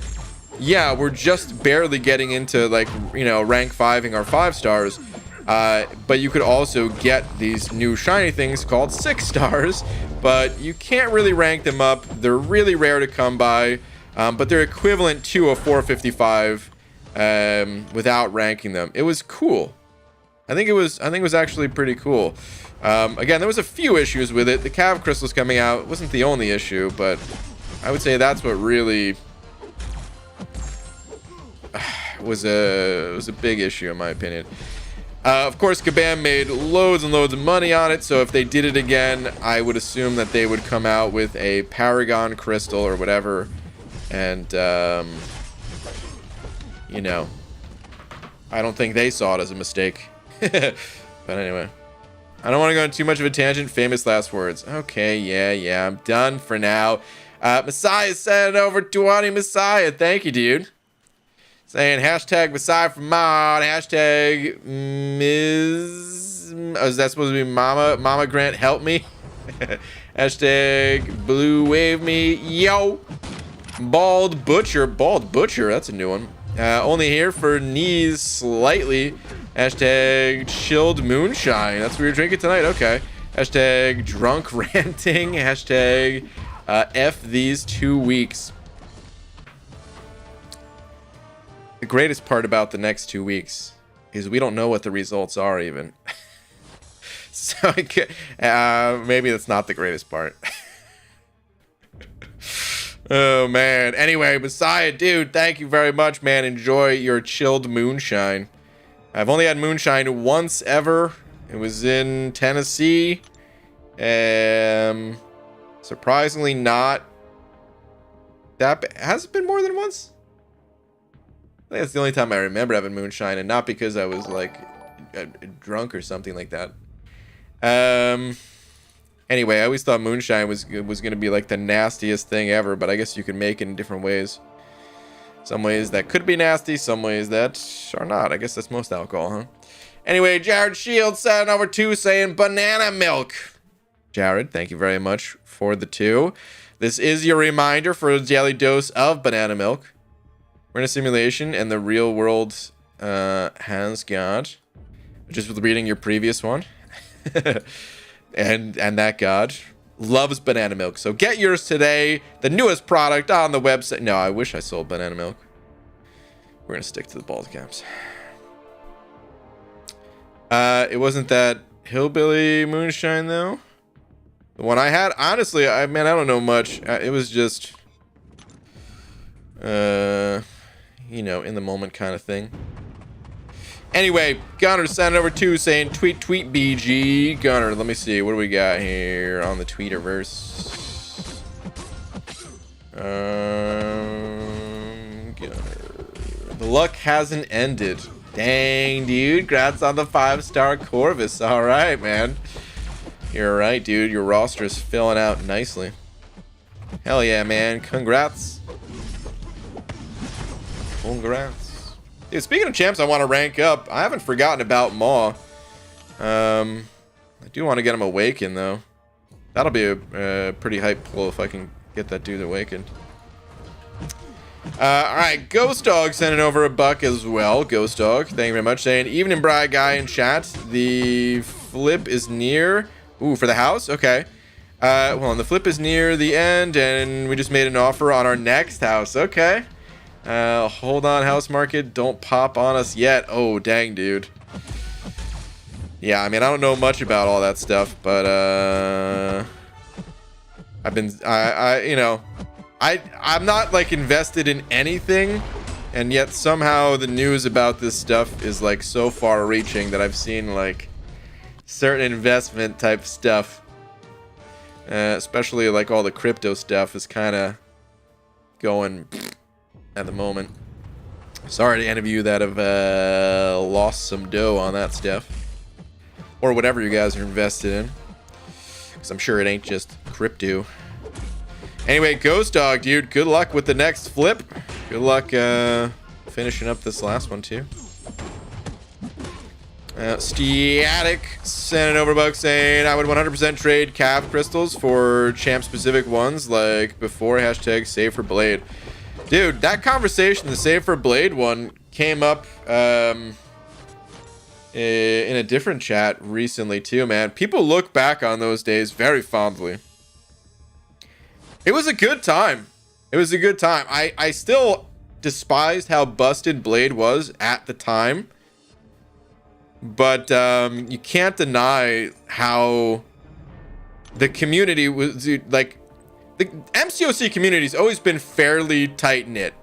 yeah, we're just barely getting into, like, you know, rank 5ing our 5 stars, but you could also get these new shiny things called 6 stars, but you can't really rank them up. They're really rare to come by, but they're equivalent to a 455 without ranking them. It was cool. I think it was actually pretty cool. Again, there was a few issues with it. The cav crystals coming out wasn't the only issue, but I would say that's what really was a big issue in my opinion. Of course, Kabam made loads and loads of money on it, so if they did it again, I would assume that they would come out with a Paragon crystal or whatever, and you know, I don't think they saw it as a mistake. But anyway, I don't want to go on too much of a tangent. Famous last words. Okay, yeah, I'm done for now. Messiah sent over 20 Messiah. Thank you, dude. Saying hashtag Messiah for mod, hashtag Ms. Oh, is that supposed to be Mama Grant help me? Hashtag Blue Wave me, yo. Bald Butcher, that's a new one. Only here for knees slightly. Hashtag Chilled Moonshine, that's what we're drinking tonight, okay. Hashtag Drunk Ranting, hashtag F these 2 weeks. The greatest part about the next 2 weeks is we don't know what the results are even. So maybe that's not the greatest part. Oh man. Anyway, Messiah, dude, thank you very much, man. Enjoy your chilled moonshine. I've only had moonshine once ever. It was in Tennessee. Surprisingly not that has it been more than once? I think that's the only time I remember having moonshine, and not because I was like drunk or something like that. Anyway, I always thought moonshine was gonna be like the nastiest thing ever, but I guess you can make it in different ways. Some ways that could be nasty, some ways that are not. I guess that's most alcohol, huh? Anyway, Jared Shields sent over 2 saying banana milk. Jared, thank you very much for the 2. This is your reminder for a daily dose of banana milk. We're in a simulation, and the real world has God, just with reading your previous one, and that God loves banana milk. So get yours today, the newest product on the website. No, I wish I sold banana milk. We're gonna stick to the bald caps. It wasn't that hillbilly moonshine though. The one I had, honestly, I don't know much. It was just, you know, in the moment kind of thing. Anyway, Gunner sent over 2 saying tweet BG. Gunner, let me see, what do we got here on the Tweeterverse? Gunner, the luck hasn't ended. Dang, dude, congrats on the 5-star Corvus. All right, man, you're right, dude. Your roster is filling out nicely. Hell yeah, man, congrats. Congrats. Dude, speaking of champs I want to rank up, I haven't forgotten about Maw. I do want to get him awakened, though. That'll be a pretty hype pull if I can get that dude awakened. Alright, Ghost Dog sending over $1 as well. Ghost Dog, thank you very much. Saying, evening, Bright Guy in chat. The flip is near. Ooh, for the house? Okay. Well, the flip is near the end, and we just made an offer on our next house. Okay. Hold on, house market. Don't pop on us yet. Oh, dang, dude. Yeah, I mean, I don't know much about all that stuff, but, I'm not, like, invested in anything, and yet somehow the news about this stuff is, like, so far-reaching that I've seen, like, certain investment type stuff, especially, like, all the crypto stuff is kind of going at the moment. Sorry to any of you that have lost some dough on that stuff, or whatever you guys are invested in, because I'm sure it ain't just crypto. Anyway, Ghost Dog, dude, good luck with the next flip. Good luck finishing up this last one too. Static sent an overbuck saying I would 100% trade Cav crystals for champ specific ones like before hashtag save for blade. Dude, that conversation, the save for blade one, came up in a different chat recently too, man. People look back on those days very fondly. It was a good time. It was a good time. I still despised how busted Blade was at the time. But you can't deny how the community was, like, the MCOC community's always been fairly tight-knit.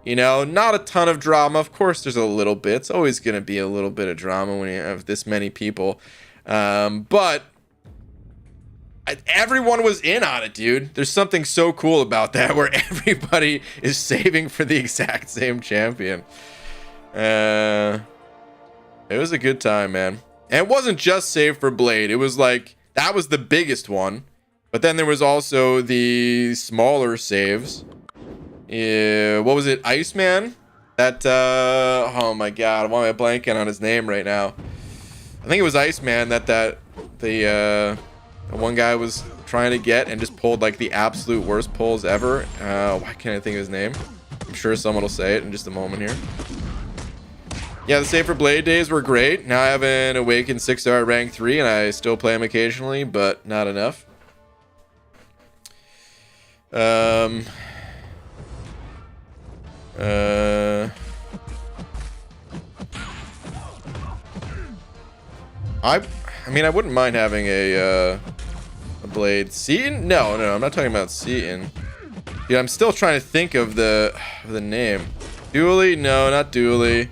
You know, not a ton of drama. Of course, there's a little bit. It's always going to be a little bit of drama when you have this many people. But everyone was in on it, dude. There's something so cool about that, where everybody is saving for the exact same champion. It was a good time, man. And it wasn't just save for Blade. It was like, that was the biggest one. But then there was also the smaller saves. What was it? Iceman? That, oh my god, why am I blanking on his name right now? I think it was Iceman that the one guy was trying to get and just pulled like the absolute worst pulls ever. Why can't I think of his name? I'm sure someone will say it in just a moment here. Yeah, the save for Blade days were great. Now I have an Awakened 6-star at rank 3, and I still play him occasionally, but not enough. I mean, I wouldn't mind having a Blade. Seaton? No, I'm not talking about Seaton. Yeah, I'm still trying to think of the name. Dooley? No, not Dooley.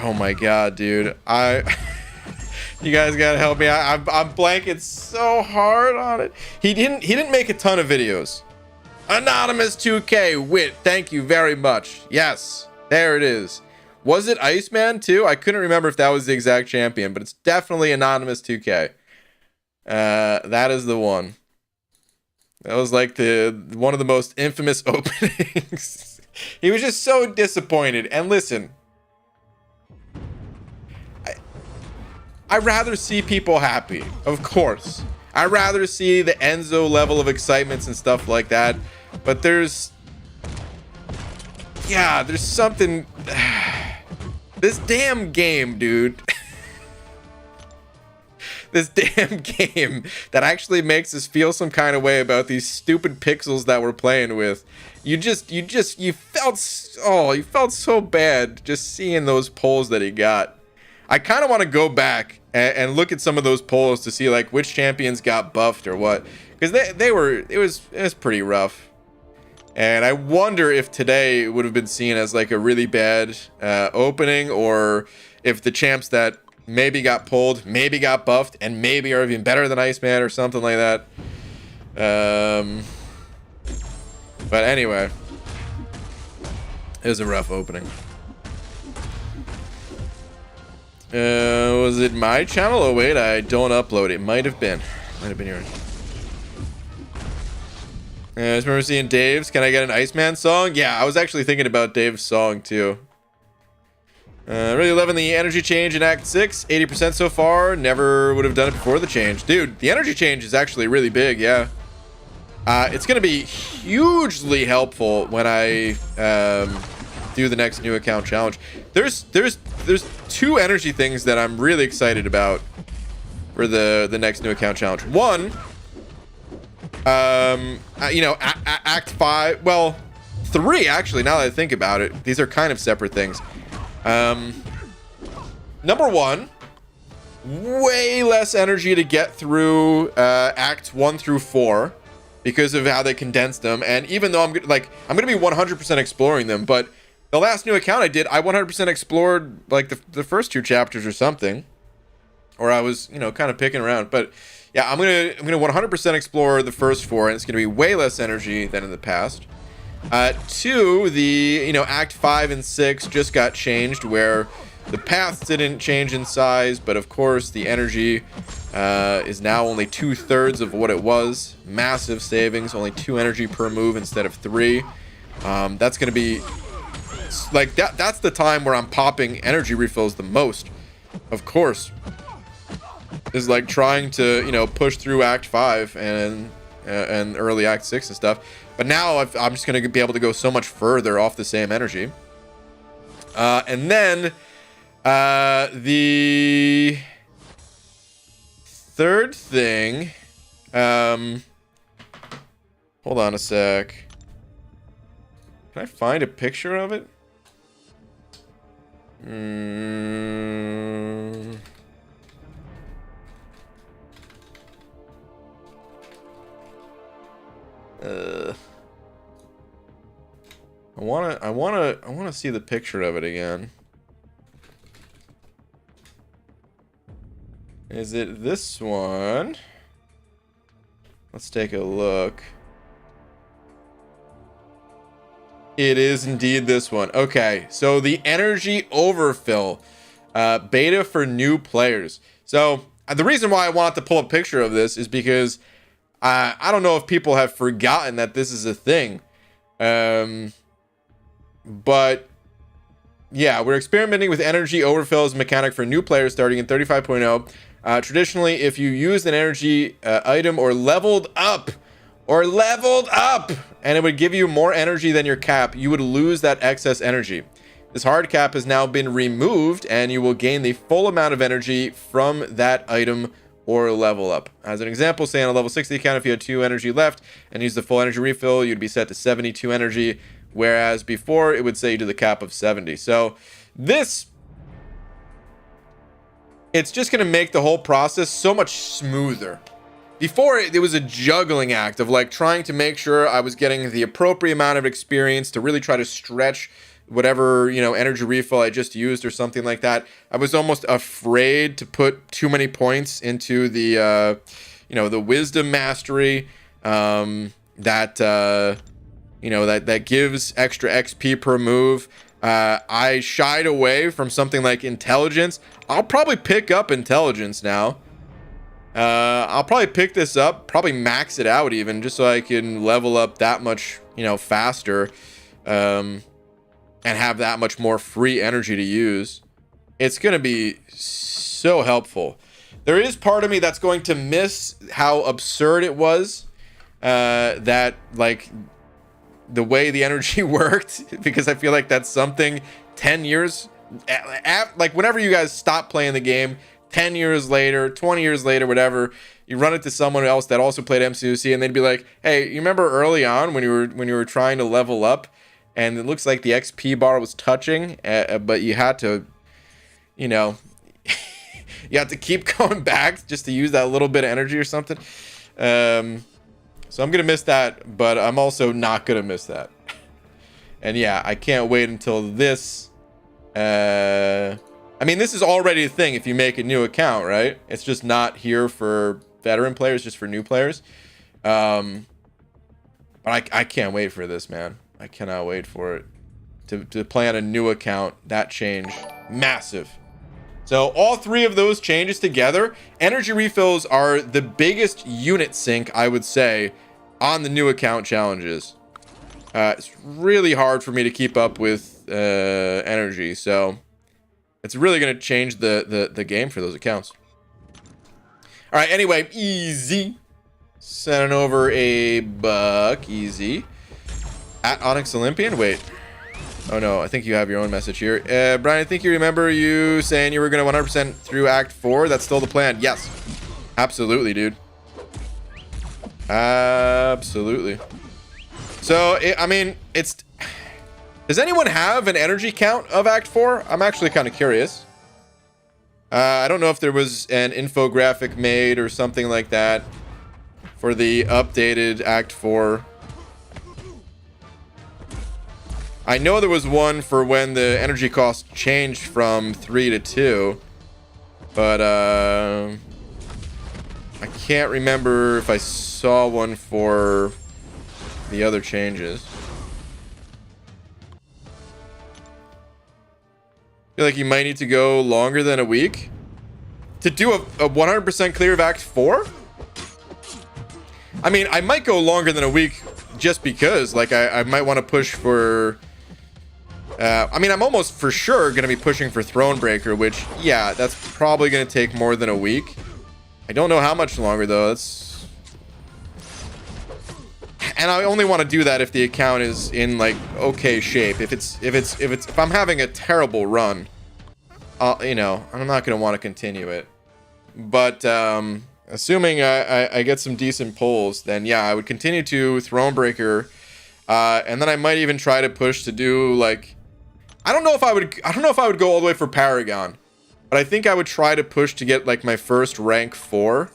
Oh my god, dude. You guys gotta help me. I'm blanking so hard on it. He didn't make a ton of videos. Anonymous 2K Wit, thank you very much. Yes, there it is. Was it Iceman too? I couldn't remember if that was the exact champion, but it's definitely Anonymous 2K. That is the one. That was like one of the most infamous openings. He was just so disappointed. And listen, I'd rather see people happy, of course. I'd rather see the Enzo level of excitements and stuff like that. But there's something. This damn game, dude. This damn game that actually makes us feel some kind of way about these stupid pixels that we're playing with. You felt so bad just seeing those polls that he got. I kind of want to go back and look at some of those polls to see like which champions got buffed or what, because it was pretty rough. And I wonder if today would have been seen as like a really bad opening, or if the champs that maybe got pulled, maybe got buffed, and maybe are even better than Iceman or something like that. But anyway, it was a rough opening. Was it my channel? Oh wait, I don't upload. It might have been yours. I just remember seeing Dave's. Can I get an Iceman song? Yeah, I was actually thinking about Dave's song too. Really loving the energy change in Act 6. 80% so far. Never would have done it before the change. Dude, the energy change is actually really big, yeah. It's going to be hugely helpful when I do the next new account challenge. There's two energy things that I'm really excited about for the next new account challenge. One, Act 5, well, 3 actually, now that I think about it. These are kind of separate things. Number 1, way less energy to get through Acts 1 through 4 because of how they condensed them. And even though I'm gonna be 100% exploring them, but the last new account I did, I 100% explored like the first 2 chapters or something, or I was kind of picking around. But yeah, I'm gonna 100% explore the first 4, and it's gonna be way less energy than in the past. 2, the Act 5 and 6 just got changed, where the paths didn't change in size, but of course the energy is now only 2/3 of what it was. Massive savings, only 2 energy per move instead of 3. That's gonna be like that's the time where I'm popping energy refills the most, of course, is like trying to push through Act 5 and early Act 6 and stuff. But now I'm just going to be able to go so much further off the same energy. And then the third thing, Hold on a sec. Can I find a picture of it? I wanna see the picture of it again. Is it this one? Let's take a look. It is indeed this one. Okay, so the energy overfill beta for new players. So the reason why I wanted to pull a picture of this is because I don't know if people have forgotten that this is a thing. But yeah, we're experimenting with energy overfill as a mechanic for new players starting in 35.0. Traditionally, if you used an energy item or leveled up, and it would give you more energy than your cap, you would lose that excess energy. This hard cap has now been removed, and you will gain the full amount of energy from that item or level up. As an example, say on a level 60 account, if you had 2 energy left and use the full energy refill, you'd be set to 72 energy, whereas before it would say you do the cap of 70. So this, it's just going to make the whole process so much smoother. Before, it was a juggling act of like trying to make sure I was getting the appropriate amount of experience to really try to stretch whatever, you know, energy refill I just used or something like that. I was almost afraid to put too many points into the, you know, the wisdom mastery that gives extra XP per move. I shied away from something like intelligence. I'll probably pick up intelligence now. I'll probably pick this up, probably max it out even, just so I can level up that much, you know, faster, and have that much more free energy to use. It's going to be so helpful. There is part of me that's going to miss how absurd it was, that, like, the way the energy worked, because I feel like that's something 10 years, like, whenever you guys stop playing the game, 10 years later, 20 years later, whatever, you run into someone else that also played MCUC, and they'd be like, hey, you remember early on when you were trying to level up and it looks like the XP bar was touching, but you had to, you know, you had to keep going back just to use that little bit of energy or something. So I'm going to miss that, but I'm also not going to miss that. And yeah, I can't wait until this, I mean, this is already a thing if you make a new account, right? It's just not here for veteran players, just for new players. But I can't wait for this, man. I cannot wait for it. To play on a new account, that change, massive. So all 3 of those changes together, energy refills are the biggest unit sink, I would say, on the new account challenges. It's really hard for me to keep up with energy, so it's really going to change the game for those accounts. All right, anyway, easy. Sending over a buck, easy. At Onyx Olympian, wait. Oh no, I think you have your own message here. Brian, I think you remember you saying you were going to 100% through Act 4. That's still the plan. Yes, absolutely, dude. Absolutely. So, I mean, it's... Does anyone have an energy count of Act 4? I'm actually kind of curious. I don't know if there was an infographic made or something like that for the updated Act 4. I know there was one for when the energy cost changed from 3 to 2. But, I can't remember if I saw one for the other changes. I feel like you might need to go longer than a week to do a 100% clear of Act 4. I mean, I might go longer than a week just because, like, I might want to push for... I mean, I'm almost for sure going to be pushing for Thronebreaker, which, yeah, that's probably going to take more than a week. I don't know how much longer, though. That's... And I only want to do that if the account is in, like, okay shape. If I'm having a terrible run, you know, I'm not going to want to continue it. But assuming I get some decent pulls, then yeah, I would continue to Thronebreaker, and then I might even try to push to do like, I don't know if I would go all the way for Paragon, but I think I would try to push to get like my first rank 4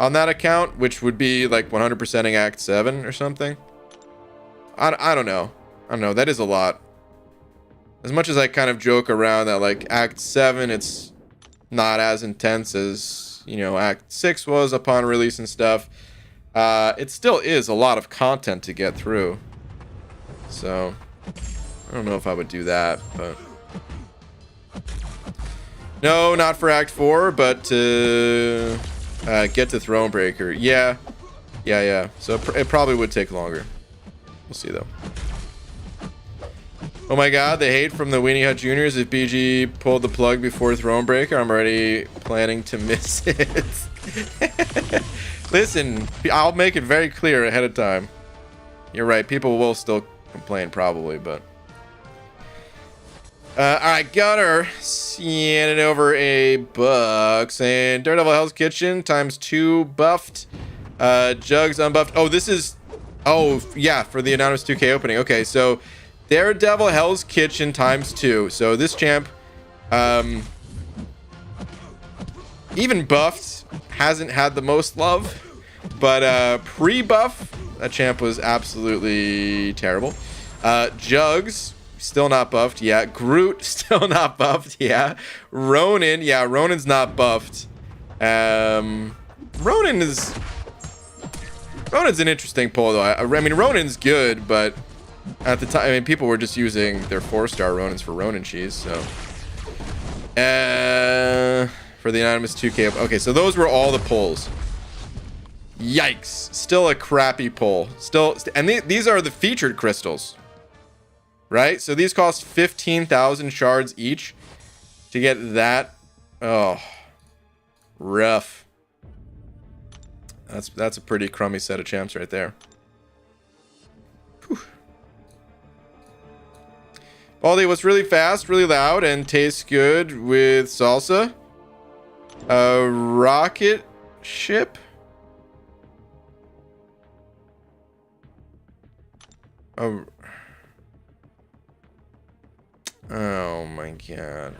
on that account, which would be like 100%ing Act 7 or something. I don't know. I don't know. That is a lot. As much as I kind of joke around that like Act 7, it's not as intense as, you know, Act 6 was upon release and stuff. It still is a lot of content to get through. So, I don't know if I would do that, but... No, not for Act 4, but to get to Thronebreaker. Yeah. So it probably would take longer. We'll see, though. Oh my god, the hate from the Weenie Hut Juniors. If BG pulled the plug before Thronebreaker, I'm already planning to miss it. Listen, I'll make it very clear ahead of time. You're right, people will still complain probably, but... Alright, Gunner, sending over a buck, saying Daredevil Hell's Kitchen ×2 buffed, Jugs unbuffed. Oh, this is... Oh, yeah, for the Anonymous 2K opening. Okay, so Daredevil Hell's Kitchen ×2. So this champ, even buffed, hasn't had the most love, but pre-buff, that champ was absolutely terrible. Jugs, still not buffed. Yeah. Groot, still not buffed. Yeah. Ronin, yeah, Ronin's not buffed. Ronin's an interesting pull, though. I mean, Ronin's good, but at the time, I mean, people were just using their 4-star Ronins for Ronin cheese, so. For the Anonymous 2K. Okay, so those were all the pulls. Yikes. Still a crappy pull. And these are the featured crystals. Right? So these cost 15,000 shards each to get that. Oh. Rough. That's a pretty crummy set of champs right there. Whew. Baldy, what's really fast, really loud, and tastes good with salsa? A rocket ship? Oh my god.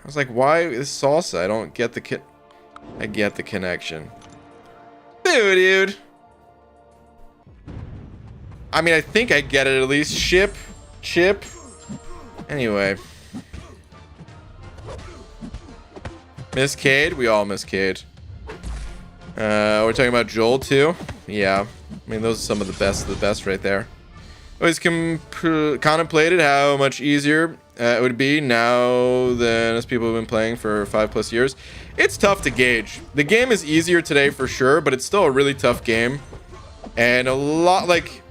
I was like, why is salsa? I don't get the I get the connection. Dude. I mean, I think I get it at least. Chip. Anyway. Miss Cade? We all miss Cade. We're talking about Joel too. Yeah. I mean, those are some of the best right there. Always contemplated how much easier it would be now than as people have been playing for 5+ years. It's tough to gauge. The game is easier today for sure, but it's still a really tough game. And a lot, like,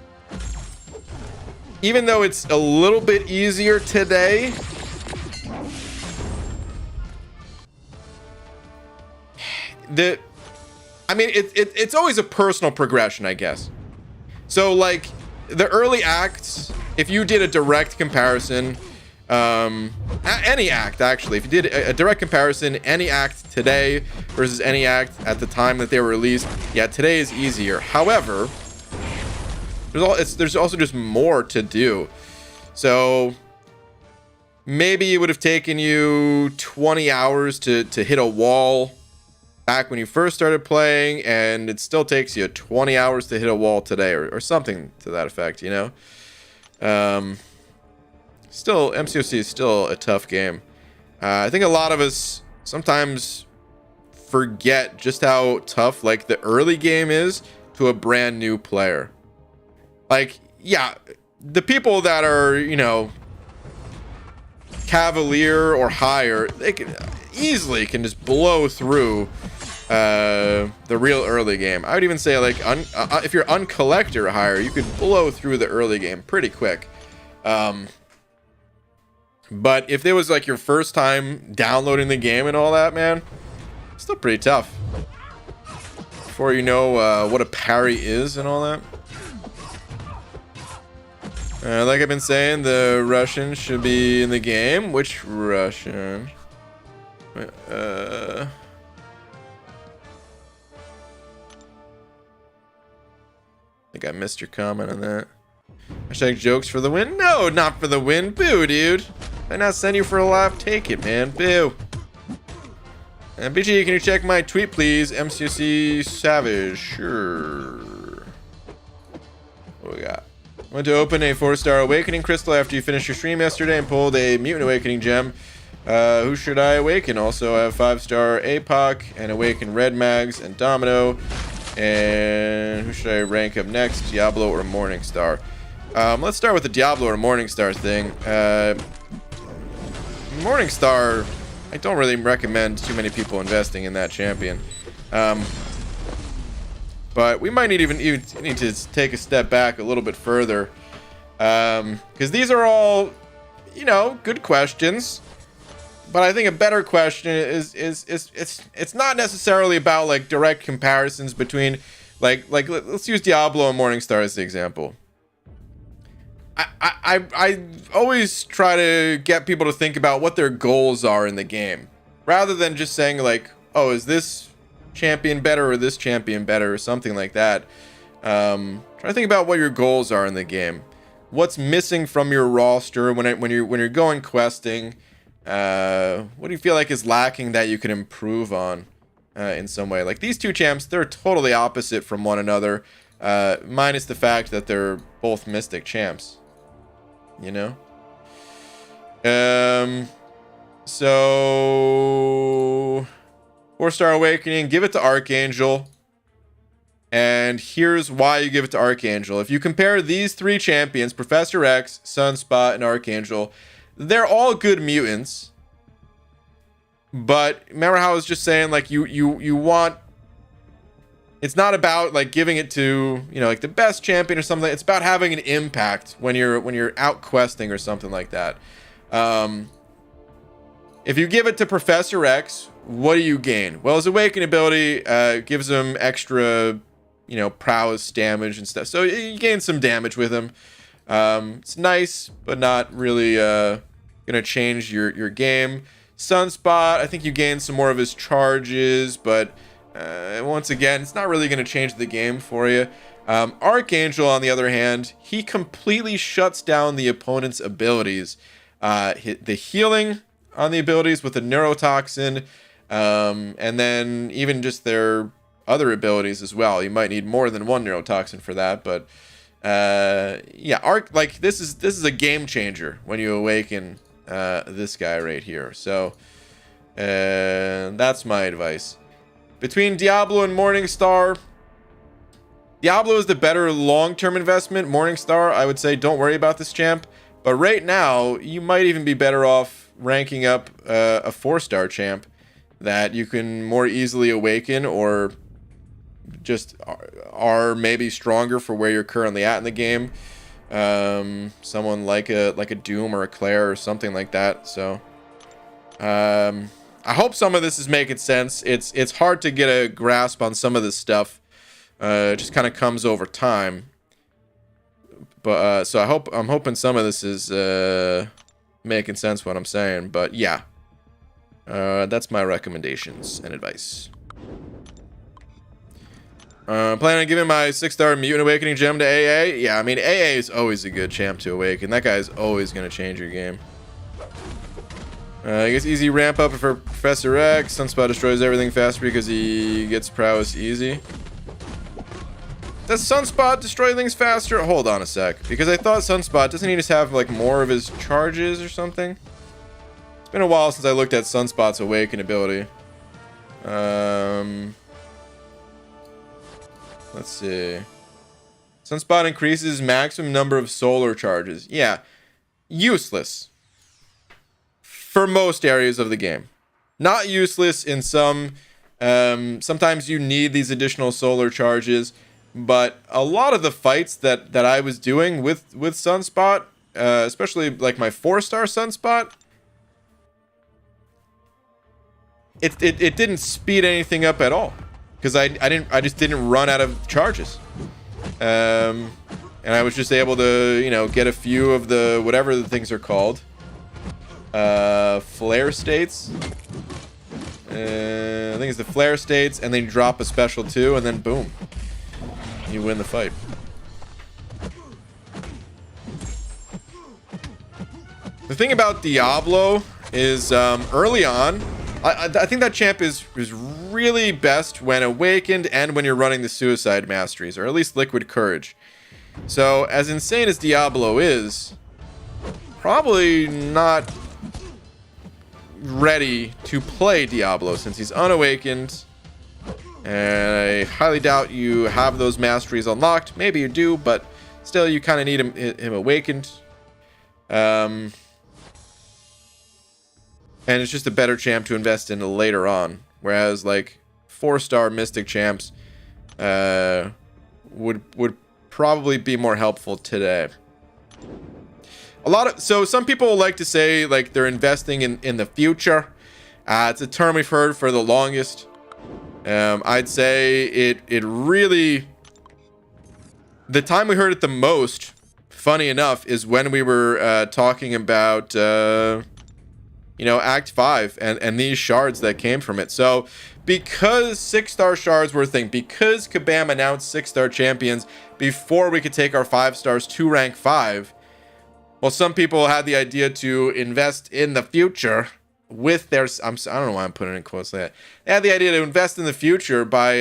even though it's a little bit easier today, I mean, it's always a personal progression, I guess. So, like, the early acts, if you did a direct comparison, any act, actually, if you did a direct comparison, any act today versus any act at the time that they were released, yeah, today is easier. However, there's also just more to do. So, maybe it would have taken you 20 hours to hit a wall back when you first started playing, and it still takes you 20 hours to hit a wall today, or something to that effect, you know? Still, MCOC is still a tough game. I think a lot of us sometimes forget just how tough, like, the early game is to a brand new player. Like, yeah, the people that are, you know, Cavalier or higher, they can just blow through the real early game. I would even say, like, if you're uncollector or higher, you could blow through the early game pretty quick. But if it was like your first time downloading the game and all that, man, it's still pretty tough. Before you know what a parry is and all that. Like I've been saying, the Russian should be in the game. Which Russian? I think I missed your comment on that. Hashtag jokes for the win? No, not for the win. Boo, dude. Did I not send you for a laugh? Take it, man. Boo. And BG, can you check my tweet, please? MCC Savage. Sure. What we got? Went to open a 4-star Awakening Crystal after you finished your stream yesterday and pulled a Mutant Awakening Gem. Who should I awaken? Also, I have 5-star APOC and Awaken Red Mags and Domino. And who should I rank up next? Diablo or Morningstar? Let's start with the Diablo or Morningstar thing. Morningstar, I don't really recommend too many people investing in that champion. But we might even need to take a step back a little bit further. Because these are all, you know, good questions. But I think a better question is it's not necessarily about like direct comparisons between like let's use Diablo and Morningstar as the example. I always try to get people to think about what their goals are in the game, rather than just saying like, oh, is this champion better or this champion better or something like that. Try to think about what your goals are in the game. What's missing from your roster when you're going questing. What do you feel like is lacking that you can improve on in some way? Like these two champs, they're totally opposite from one another, minus the fact that they're both Mystic champs. You know? So 4-star Awakening, give it to Archangel. And here's why you give it to Archangel. If you compare these three champions, Professor X, Sunspot, and Archangel, they're all good mutants. But remember how I was just saying, like, you want... It's not about, like, giving it to, you know, like, the best champion or something. It's about having an impact when you're out questing or something like that. If you give it to Professor X, what do you gain? Well, his Awaken ability gives him extra, you know, prowess damage and stuff. So you gain some damage with him. It's nice, but not really gonna change your game. Sunspot, I think you gain some more of his charges, but once again, it's not really gonna change the game for you. Archangel, on the other hand, he completely shuts down the opponent's abilities. The healing on the abilities with the neurotoxin, and then even just their other abilities as well. You might need more than one neurotoxin for that, but yeah, like this is a game changer when you awaken this guy right here. So that's my advice. Between Diablo and Morningstar, Diablo is the better long-term investment. Morningstar, I would say, don't worry about this champ. But right now, you might even be better off ranking up a 4-star champ that you can more easily awaken, or just are maybe stronger for where you're currently at in the game. Someone like a Doom or a Claire or something like that. So I hope some of this is making sense. It's hard to get a grasp on some of this stuff. It just kind of comes over time. But so I'm hoping some of this is making sense what I'm saying. But yeah, that's my recommendations and advice. Planning on giving my 6-star Mutant Awakening gem to AA. Yeah, I mean, AA is always a good champ to awaken. That guy's always going to change your game. I guess easy ramp up for Professor X. Sunspot destroys everything faster because he gets prowess easy. Does Sunspot destroy things faster? Hold on a sec. Because I thought Sunspot, doesn't he just have like more of his charges or something? It's been a while since I looked at Sunspot's Awaken ability. Let's see. Sunspot increases maximum number of solar charges. Yeah. Useless. For most areas of the game. Not useless in some... sometimes you need these additional solar charges. But a lot of the fights that I was doing with Sunspot, especially like my 4-star Sunspot, it didn't speed anything up at all. Because I just didn't run out of charges. And I was just able to, you know, get a few of the, whatever the things are called. Flare states. I think it's the flare states, and then you drop a special too, and then boom, you win the fight. The thing about Diablo is early on, I think that champ is really best when awakened and when you're running the suicide masteries, or at least liquid courage. So as insane as Diablo is, probably not ready to play Diablo since he's unawakened, and I highly doubt you have those masteries unlocked. Maybe you do, but still you kind of need him awakened. And it's just a better champ to invest in later on. Whereas like 4-star Mystic champs would probably be more helpful today. So some people like to say like they're investing in the future. It's a term we've heard for the longest. I'd say it really, the time we heard it the most, funny enough, is when we were talking about you know, Act 5 and these shards that came from it. So because 6-star shards were a thing, because Kabam announced 6-star champions before we could take our 5 stars to rank 5, well, some people had the idea to invest in the future with their, I don't know why I'm putting it in quotes like that. They had the idea to invest in the future by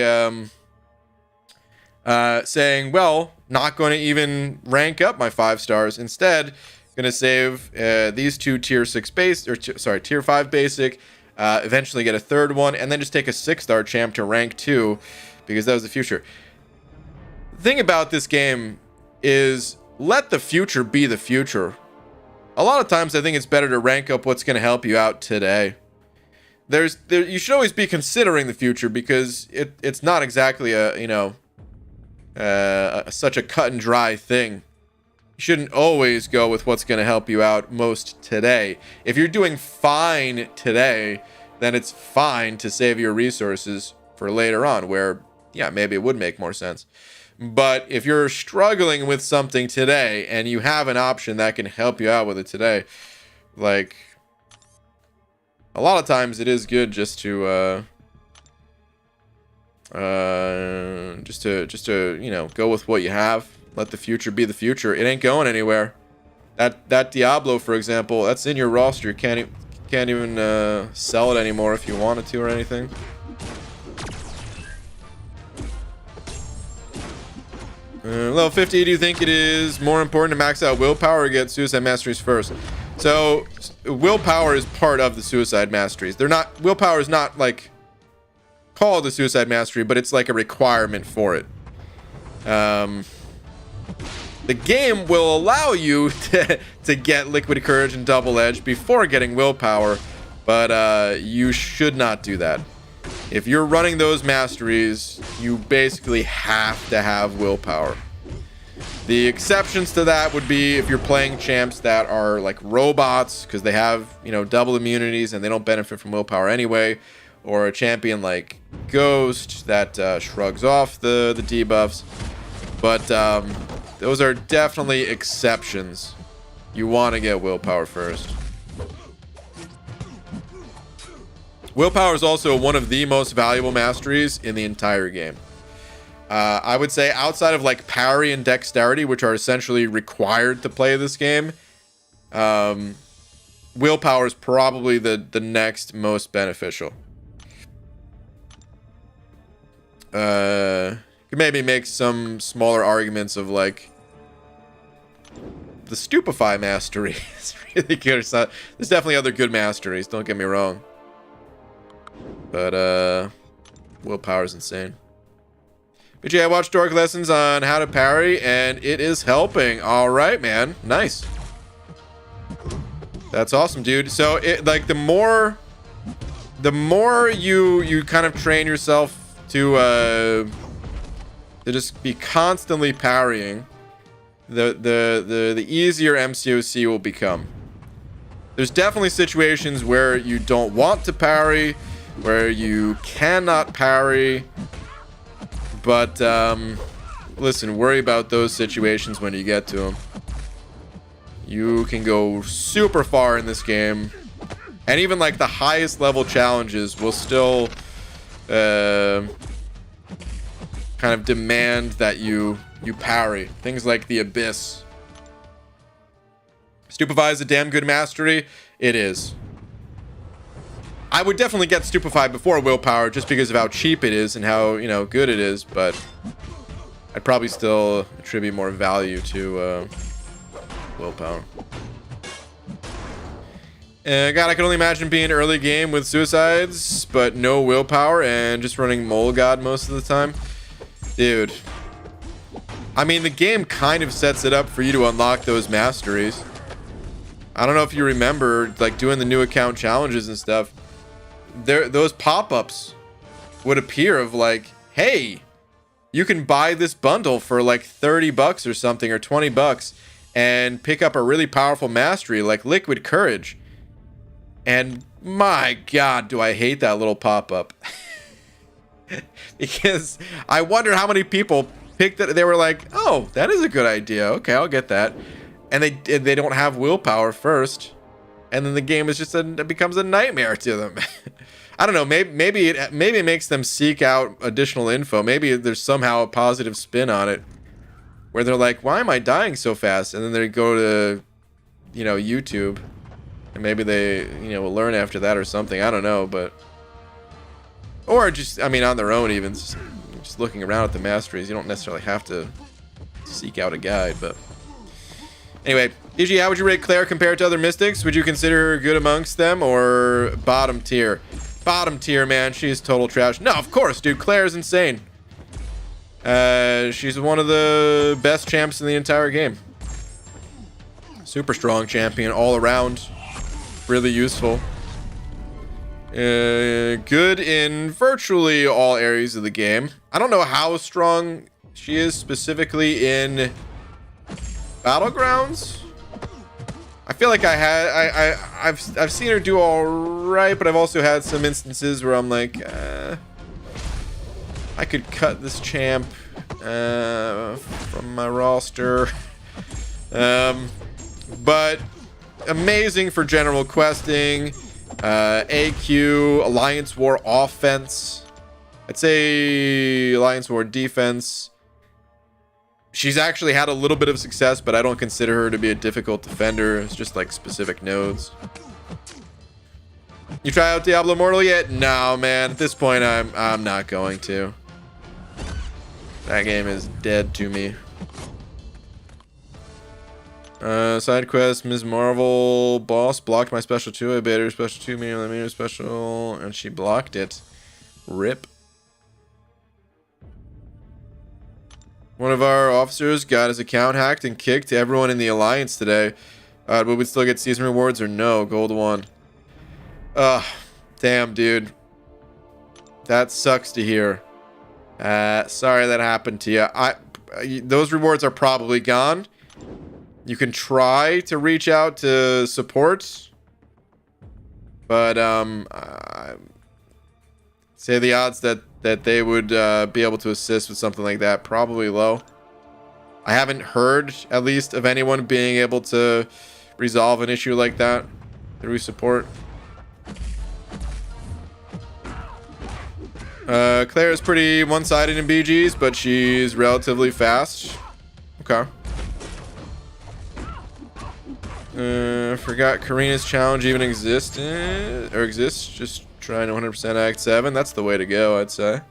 saying, well, not going to even rank up my 5 stars. Instead, gonna save these 2 tier 6 base, or tier 5 basic, eventually get a 3rd one, and then just take a 6-star champ to rank 2, because that was the future. The thing about this game is let the future be the future. A lot of times I think it's better to rank up what's gonna help you out today. You should always be considering the future, because it's not exactly a, you know, such a cut and dry thing. You shouldn't always go with what's going to help you out most today. If you're doing fine today, then it's fine to save your resources for later on, where, yeah, maybe it would make more sense. But if you're struggling with something today and you have an option that can help you out with it today, like, a lot of times it is good just to you know, go with what you have. Let the future be the future. It ain't going anywhere. That Diablo, for example, that's in your roster. You can't even sell it anymore if you wanted to or anything. Level 50, do you think it is more important to max out willpower or get suicide masteries first? So willpower is part of the suicide masteries. They're not, willpower is not like called the suicide mastery, but it's like a requirement for it. The game will allow you to get liquid courage and double edge before getting willpower, but you should not do that. If you're running those masteries, you basically have to have willpower. The exceptions to that would be if you're playing champs that are like robots, because they have, you know, double immunities and they don't benefit from willpower anyway, or a champion like Ghost that shrugs off the debuffs. But those are definitely exceptions. You want to get willpower first. Willpower is also one of the most valuable masteries in the entire game. I would say outside of like parry and dexterity, which are essentially required to play this game, willpower is probably the next most beneficial. Could maybe make some smaller arguments of like the Stupefy mastery is really good. There's definitely other good masteries, don't get me wrong. But willpower is insane. But yeah, I watched Dork Lessons on how to parry, and it is helping. All right, man. Nice. That's awesome, dude. So it like the more you kind of train yourself to just be constantly parrying, the easier MCOC will become. There's definitely situations where you don't want to parry, where you cannot parry, but listen, worry about those situations when you get to them. You can go super far in this game And even like the highest level challenges will still kind of demand that you parry. Things like the Abyss. Stupefy is a damn good mastery. It is. I would definitely get Stupefy before Willpower just because of how cheap it is and how, you know, good it is, but I'd probably still attribute more value to Willpower. God, I can only imagine being early game with suicides, but no willpower and just running Mole God most of the time. Dude. I mean, the game kind of sets it up for you to unlock those masteries. I don't know if you remember, like, doing the new account challenges and stuff. Those pop-ups would appear of, like, hey, you can buy this bundle for, like, 30 bucks or something, or 20 bucks, and pick up a really powerful mastery, like Liquid Courage. And my God, do I hate that little pop-up. Because I wonder how many people picked it. They were like, oh, that is a good idea. Okay, I'll get that. And they don't have willpower first. And then the game is just it becomes a nightmare to them. I don't know. Maybe it makes them seek out additional info. Maybe there's somehow a positive spin on it. Where they're like, why am I dying so fast? And then they go to, you know, YouTube. And maybe they, you know, will learn after that or something. I don't know, but... Or just, I mean, on their own even. Just looking around at the masteries. You don't necessarily have to seek out a guide, but... Anyway, DG, how would you rate Claire compared to other mystics? Would you consider her good amongst them or bottom tier? Bottom tier, man. She's total trash. No, of course, dude. Claire is insane. She's one of the best champs in the entire game. Super strong champion all around. Really useful. Good in virtually all areas of the game. I don't know how strong she is specifically in Battlegrounds. I feel like I've seen her do all right, but I've also had some instances where I'm like, I could cut this champ from my roster. But amazing for general questing, AQ, Alliance War offense. I'd say Alliance War defense. She's actually had a little bit of success, but I don't consider her to be a difficult defender. It's just like specific nodes. You try out Diablo Immortal yet? No, man. At this point, I'm not going to. That game is dead to me. Side quest, Ms. Marvel boss blocked my special 2. I baited her special 2, meaning her special, and she blocked it. Rip. One of our officers got his account hacked and kicked everyone in the Alliance today. Would we still get season rewards or no? Gold 1. Damn, dude. That sucks to hear. Sorry that happened to you. Those rewards are probably gone. You can try to reach out to support. But, say the odds that they would be able to assist with something like that, probably low. I haven't heard, at least, of anyone being able to resolve an issue like that through support. Claire is pretty one-sided in BGs, but she's relatively fast. Okay. Forgot Karina's challenge even exists. Just trying to 100% Act 7. That's the way to go, I'd say.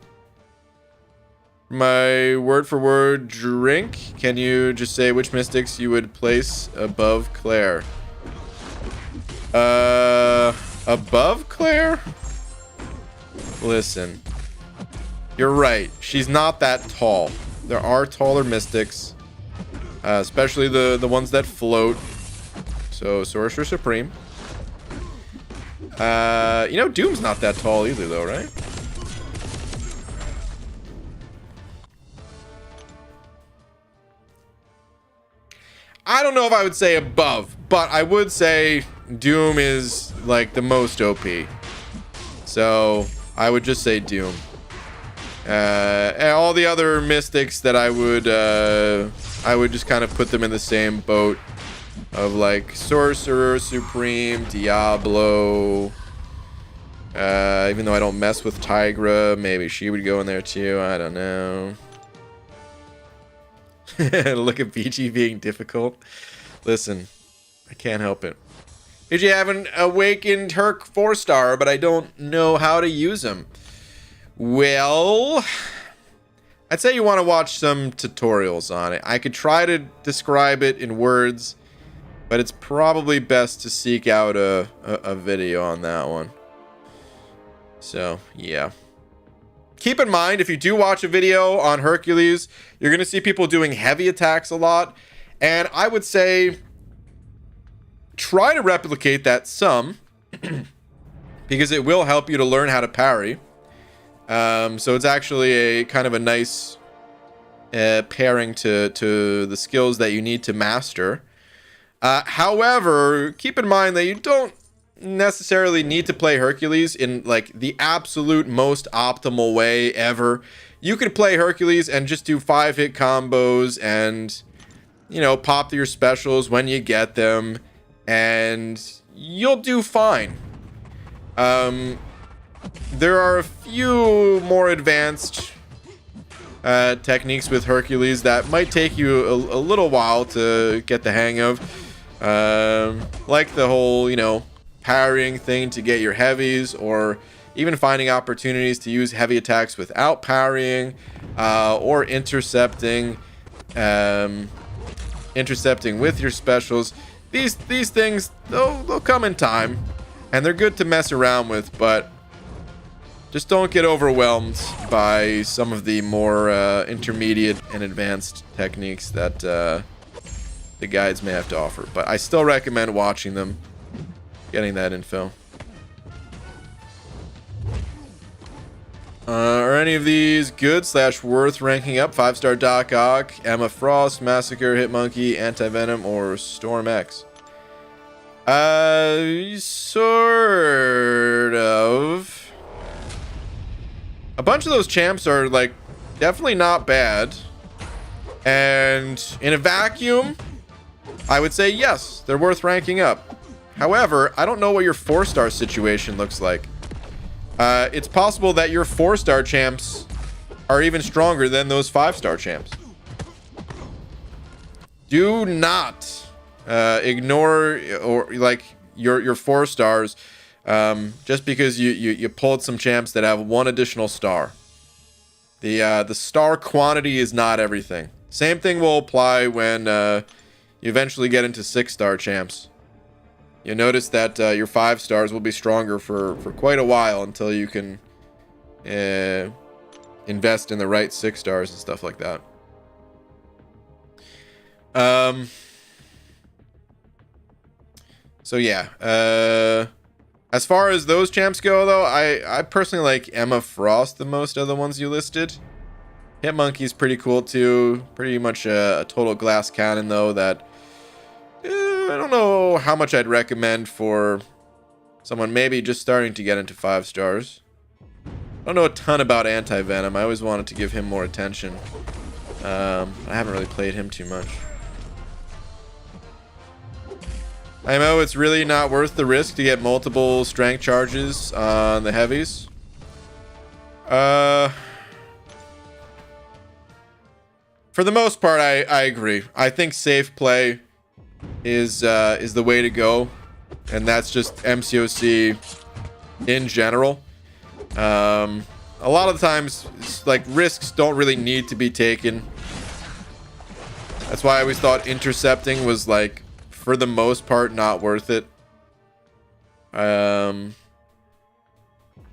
My word for word drink. Can you just say which mystics you would place above Claire? Above Claire? Listen. You're right. She's not that tall. There are taller mystics. Especially the ones that float. So, Sorcerer Supreme. You know, Doom's not that tall either, though, right? I don't know if I would say above, but I would say Doom is, like, the most OP. So, I would just say Doom. And all the other mystics that I would just kind of put them in the same boat. of like Sorcerer, Supreme, Diablo. Even though I don't mess with Tigra, maybe she would go in there too. I don't know. Look at BG being difficult. Listen, I can't help it. BG, I have an awakened Herc 4-star, but I don't know how to use him. Well, I'd say you want to watch some tutorials on it. I could try to describe it in words, but it's probably best to seek out a video on that one. So, yeah. Keep in mind, if you do watch a video on Hercules, you're going to see people doing heavy attacks a lot. And I would say try to replicate that some, because it will help you to learn how to parry. So it's actually a kind of a nice pairing to the skills that you need to master. However, keep in mind that you don't necessarily need to play Hercules in like the absolute most optimal way ever. You could play Hercules and just do 5-hit combos and, you know, pop your specials when you get them, and you'll do fine. There are a few more advanced techniques with Hercules that might take you a little while to get the hang of. Like the whole, you know, parrying thing to get your heavies, or even finding opportunities to use heavy attacks without parrying, or intercepting with your specials. These things, they'll come in time, and they're good to mess around with, but just don't get overwhelmed by some of the more intermediate and advanced techniques that the guides may have to offer. But I still recommend watching them, getting that info. Are any of these good / worth ranking up? 5-star Doc Ock, Emma Frost, Massacre, Hitmonkey, Anti-Venom, or Storm X? Sort of. A bunch of those champs are like definitely not bad. And in a vacuum, I would say yes, they're worth ranking up. However, I don't know what your 4-star situation looks like. It's possible that your 4-star champs are even stronger than those 5-star champs. Do not ignore or like your 4-stars just because you pulled some champs that have 1 additional star. The star quantity is not everything. Same thing will apply when you eventually get into 6-star champs. You'll notice that your 5 stars will be stronger for quite a while until you can invest in the right 6 stars and stuff like that. So yeah. As far as those champs go, though, I personally like Emma Frost the most of the ones you listed. Hitmonkey's pretty cool too. Pretty much a total glass cannon, though, that I don't know how much I'd recommend for someone maybe just starting to get into 5 stars. I don't know a ton about Anti-Venom. I always wanted to give him more attention. I haven't really played him too much. IMO, it's really not worth the risk to get multiple strength charges on the heavies. For the most part, I agree. I think safe play is the way to go, and that's just MCOC in general. A lot of the times, like, risks don't really need to be taken. That's why I always thought intercepting was, like, for the most part, not worth it. It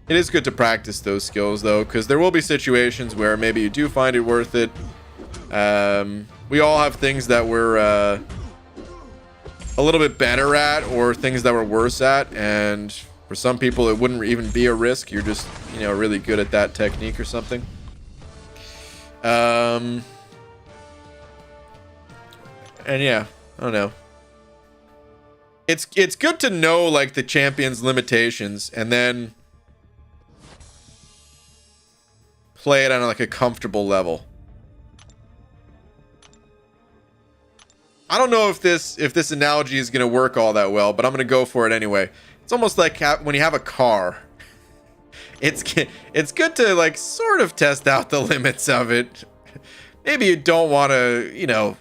is good to practice those skills, though, because there will be situations where maybe you do find it worth it. We all have things that we're a little bit better at, or things that we're worse at, and for some people it wouldn't even be a risk. You're just, you know, really good at that technique or something. And yeah, I don't know. It's good to know, like, the champion's limitations and then play it on like a comfortable level. I don't know if this analogy is gonna work all that well, but I'm gonna go for it anyway. It's almost like when you have a car. It's good to like sort of test out the limits of it. Maybe you don't want to, you know,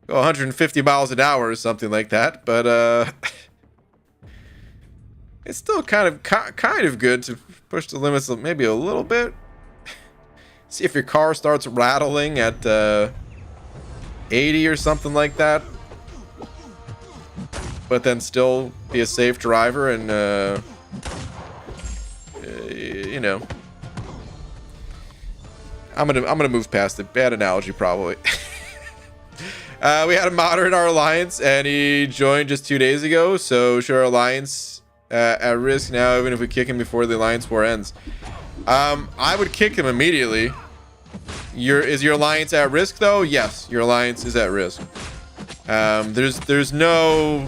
go 150 miles an hour or something like that, but it's still kind of good to push the limits maybe a little bit. See if your car starts rattling at 80 or something like that, but then still be a safe driver and you know, I'm gonna move past it. Bad analogy, probably. We had a modder in our alliance, and he joined just 2 days ago. So, sure, alliance at risk now, even if we kick him before the alliance war ends. I would kick him immediately. Is your alliance at risk though? Yes, your alliance is at risk. There's no.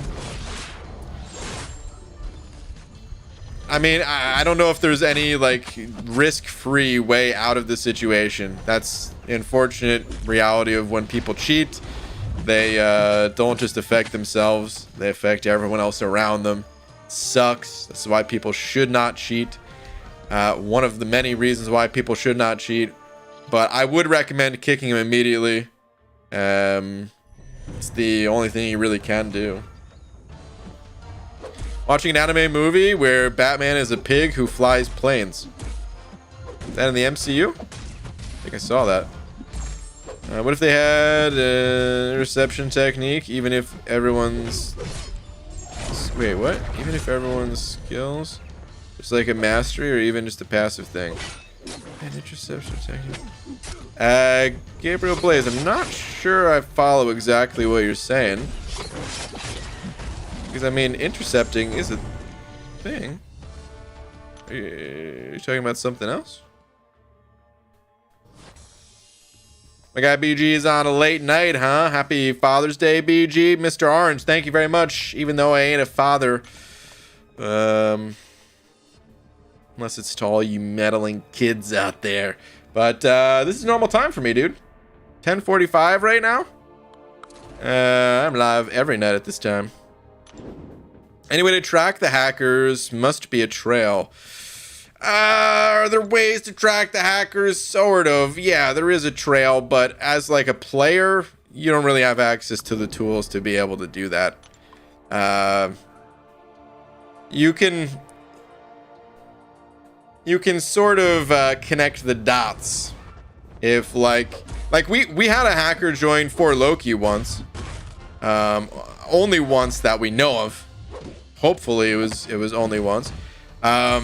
I mean, I don't know if there's any like risk-free way out of the situation. That's the unfortunate reality of when people cheat. They don't just affect themselves; they affect everyone else around them. It sucks. That's why people should not cheat. One of the many reasons why people should not cheat. But I would recommend kicking him immediately. It's the only thing you really can do. Watching an anime movie where Batman is a pig who flies planes. Is that in the MCU? I think I saw that. What if they had an interception technique, even if everyone's... Wait, what? Even if everyone's skills? Just like a mastery or even just a passive thing? An interception technique. Gabriel Blaze, I'm not sure I follow exactly what you're saying. Because, I mean, intercepting is a thing. Are you talking about something else? My guy BG is on a late night, huh? Happy Father's Day, BG. Mr. Orange, thank you very much. Even though I ain't a father. Unless it's to all you meddling kids out there. But this is normal time for me, dude. 10:45 right now. I'm live every night at this time. Anyway, to track the hackers must be a trail. Are there ways to track the hackers? Sort of. Yeah, there is a trail, but as like a player, you don't really have access to the tools to be able to do that. You can sort of connect the dots. If like we had a hacker join for Loki once. Only once that we know of. Hopefully it was only once.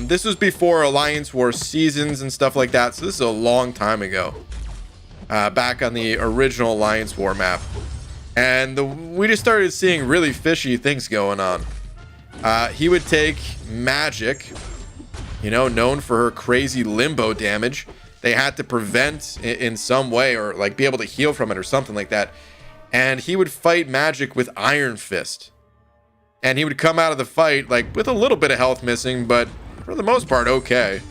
This was before Alliance War seasons and stuff like that, so this is a long time ago. Back on the original Alliance War map. And we just started seeing really fishy things going on. He would take magic, you know, known for her crazy limbo damage. They had to prevent in some way or like be able to heal from it or something like that. And he would fight magic with Iron Fist. And he would come out of the fight like with a little bit of health missing, but for the most part, okay.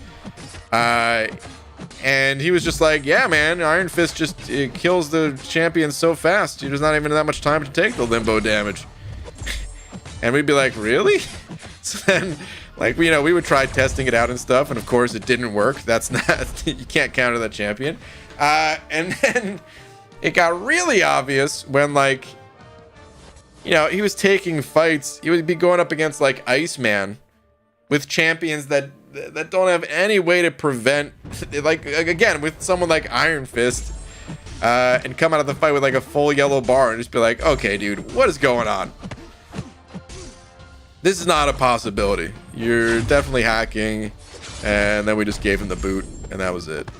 And he was just like, yeah, man, Iron Fist just kills the champion so fast. There's not even that much time to take the limbo damage. And we'd be like, really? So then, like, you know, we would try testing it out and stuff. And of course, it didn't work. That's not, you can't counter that champion. And then it got really obvious when, like, you know, he was taking fights. He would be going up against like Iceman with champions that don't have any way to prevent, like, again, with someone like Iron Fist, and come out of the fight with like a full yellow bar and just be like, okay, dude, what is going on? This is not a possibility. You're definitely hacking. And then we just gave him the boot, and that was it.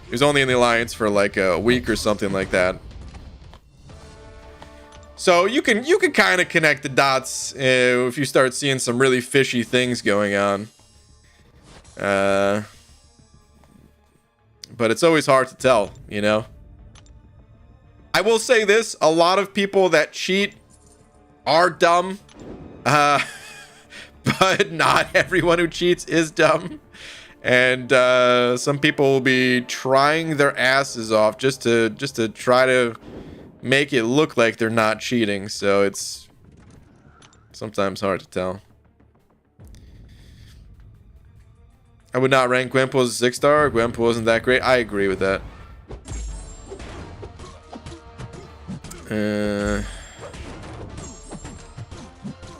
He was only in the Alliance for like a week or something like that. So you can kind of connect the dots if you start seeing some really fishy things going on. But it's always hard to tell, you know? I will say this, a lot of people that cheat are dumb. But not everyone who cheats is dumb. And some people will be trying their asses off just to try to make it look like they're not cheating, so it's sometimes hard to tell. I would not rank Gwenpool as a 6-star. Gwenpool isn't that great. I agree with that.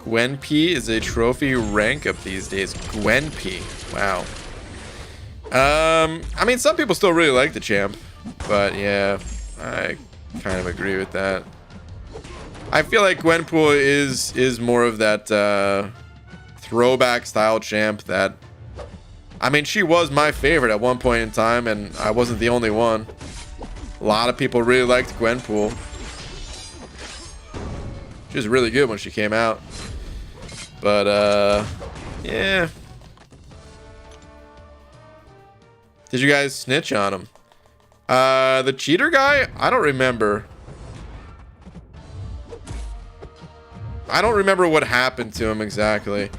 Gwen P is a trophy rank up these days. Gwen P. Wow. I mean, some people still really like the champ, but yeah, I kind of agree with that. I feel like Gwenpool is more of that throwback style champ that, I mean, she was my favorite at one point in time, and I wasn't the only one. A lot of people really liked Gwenpool. She was really good when she came out. But, yeah. Did you guys snitch on him? The cheater guy? I don't remember. I don't remember what happened to him exactly.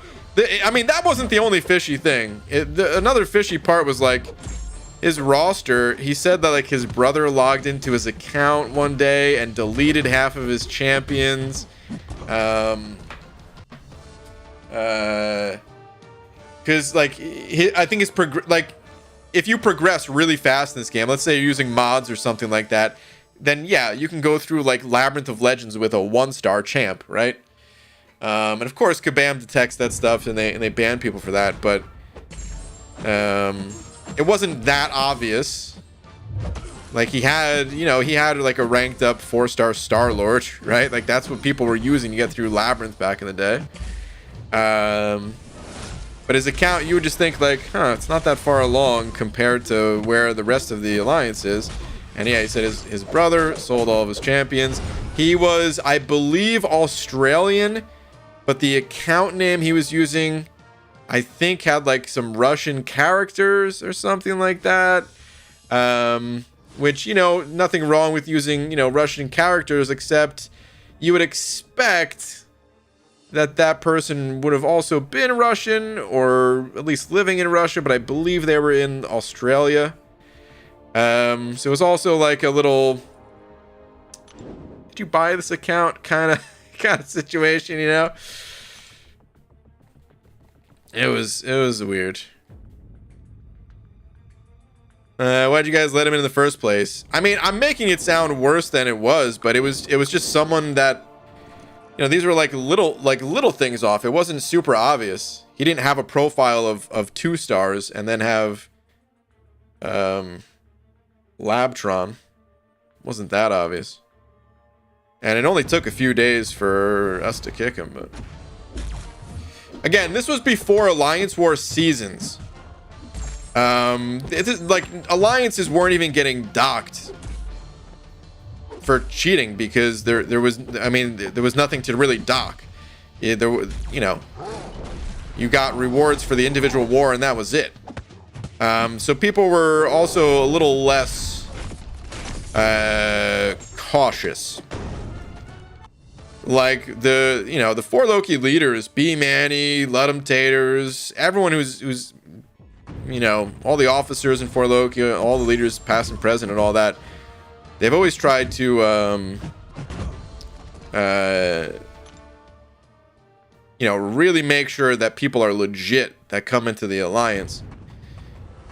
I mean, that wasn't the only fishy thing. Another fishy part was, like, his roster. He said that, like, his brother logged into his account one day and deleted half of his champions. Because, like, I think it's like, if you progress really fast in this game, let's say you're using mods or something like that, then yeah, you can go through like Labyrinth of Legends with a 1-star champ, right? And of course, Kabam detects that stuff, and they ban people for that. But it wasn't that obvious. Like he had like a ranked up 4-star Star-Lord, right? Like that's what people were using to get through Labyrinth back in the day. But his account, you would just think like, huh, it's not that far along compared to where the rest of the alliance is. And yeah, he said his brother sold all of his champions. He was, I believe, Australian, but the account name he was using, I think, had like some Russian characters or something like that. Which, you know, nothing wrong with using, you know, Russian characters, except you would expect that person would have also been Russian, or at least living in Russia, but I believe they were in Australia. So it was also like a little, did you buy this account kind of situation, you know? It was weird. Why'd you guys let him in the first place? I mean, I'm making it sound worse than it was, but it was just someone that, you know, these were like little things off. It wasn't super obvious. He didn't have a profile of 2 stars and then have Labtron. Wasn't that obvious. And it only took a few days for us to kick him, but again, this was before Alliance War seasons. Like alliances weren't even getting docked for cheating because there was nothing to really dock. There was, you know, you got rewards for the individual war and that was it. So people were also a little less cautious. Like the 4 Loki leaders, B Manny, Ludum Taters, everyone who's you know, all the officers in 4 Loki, all the leaders past and present and all that, they've always tried to you know, really make sure that people are legit that come into the alliance.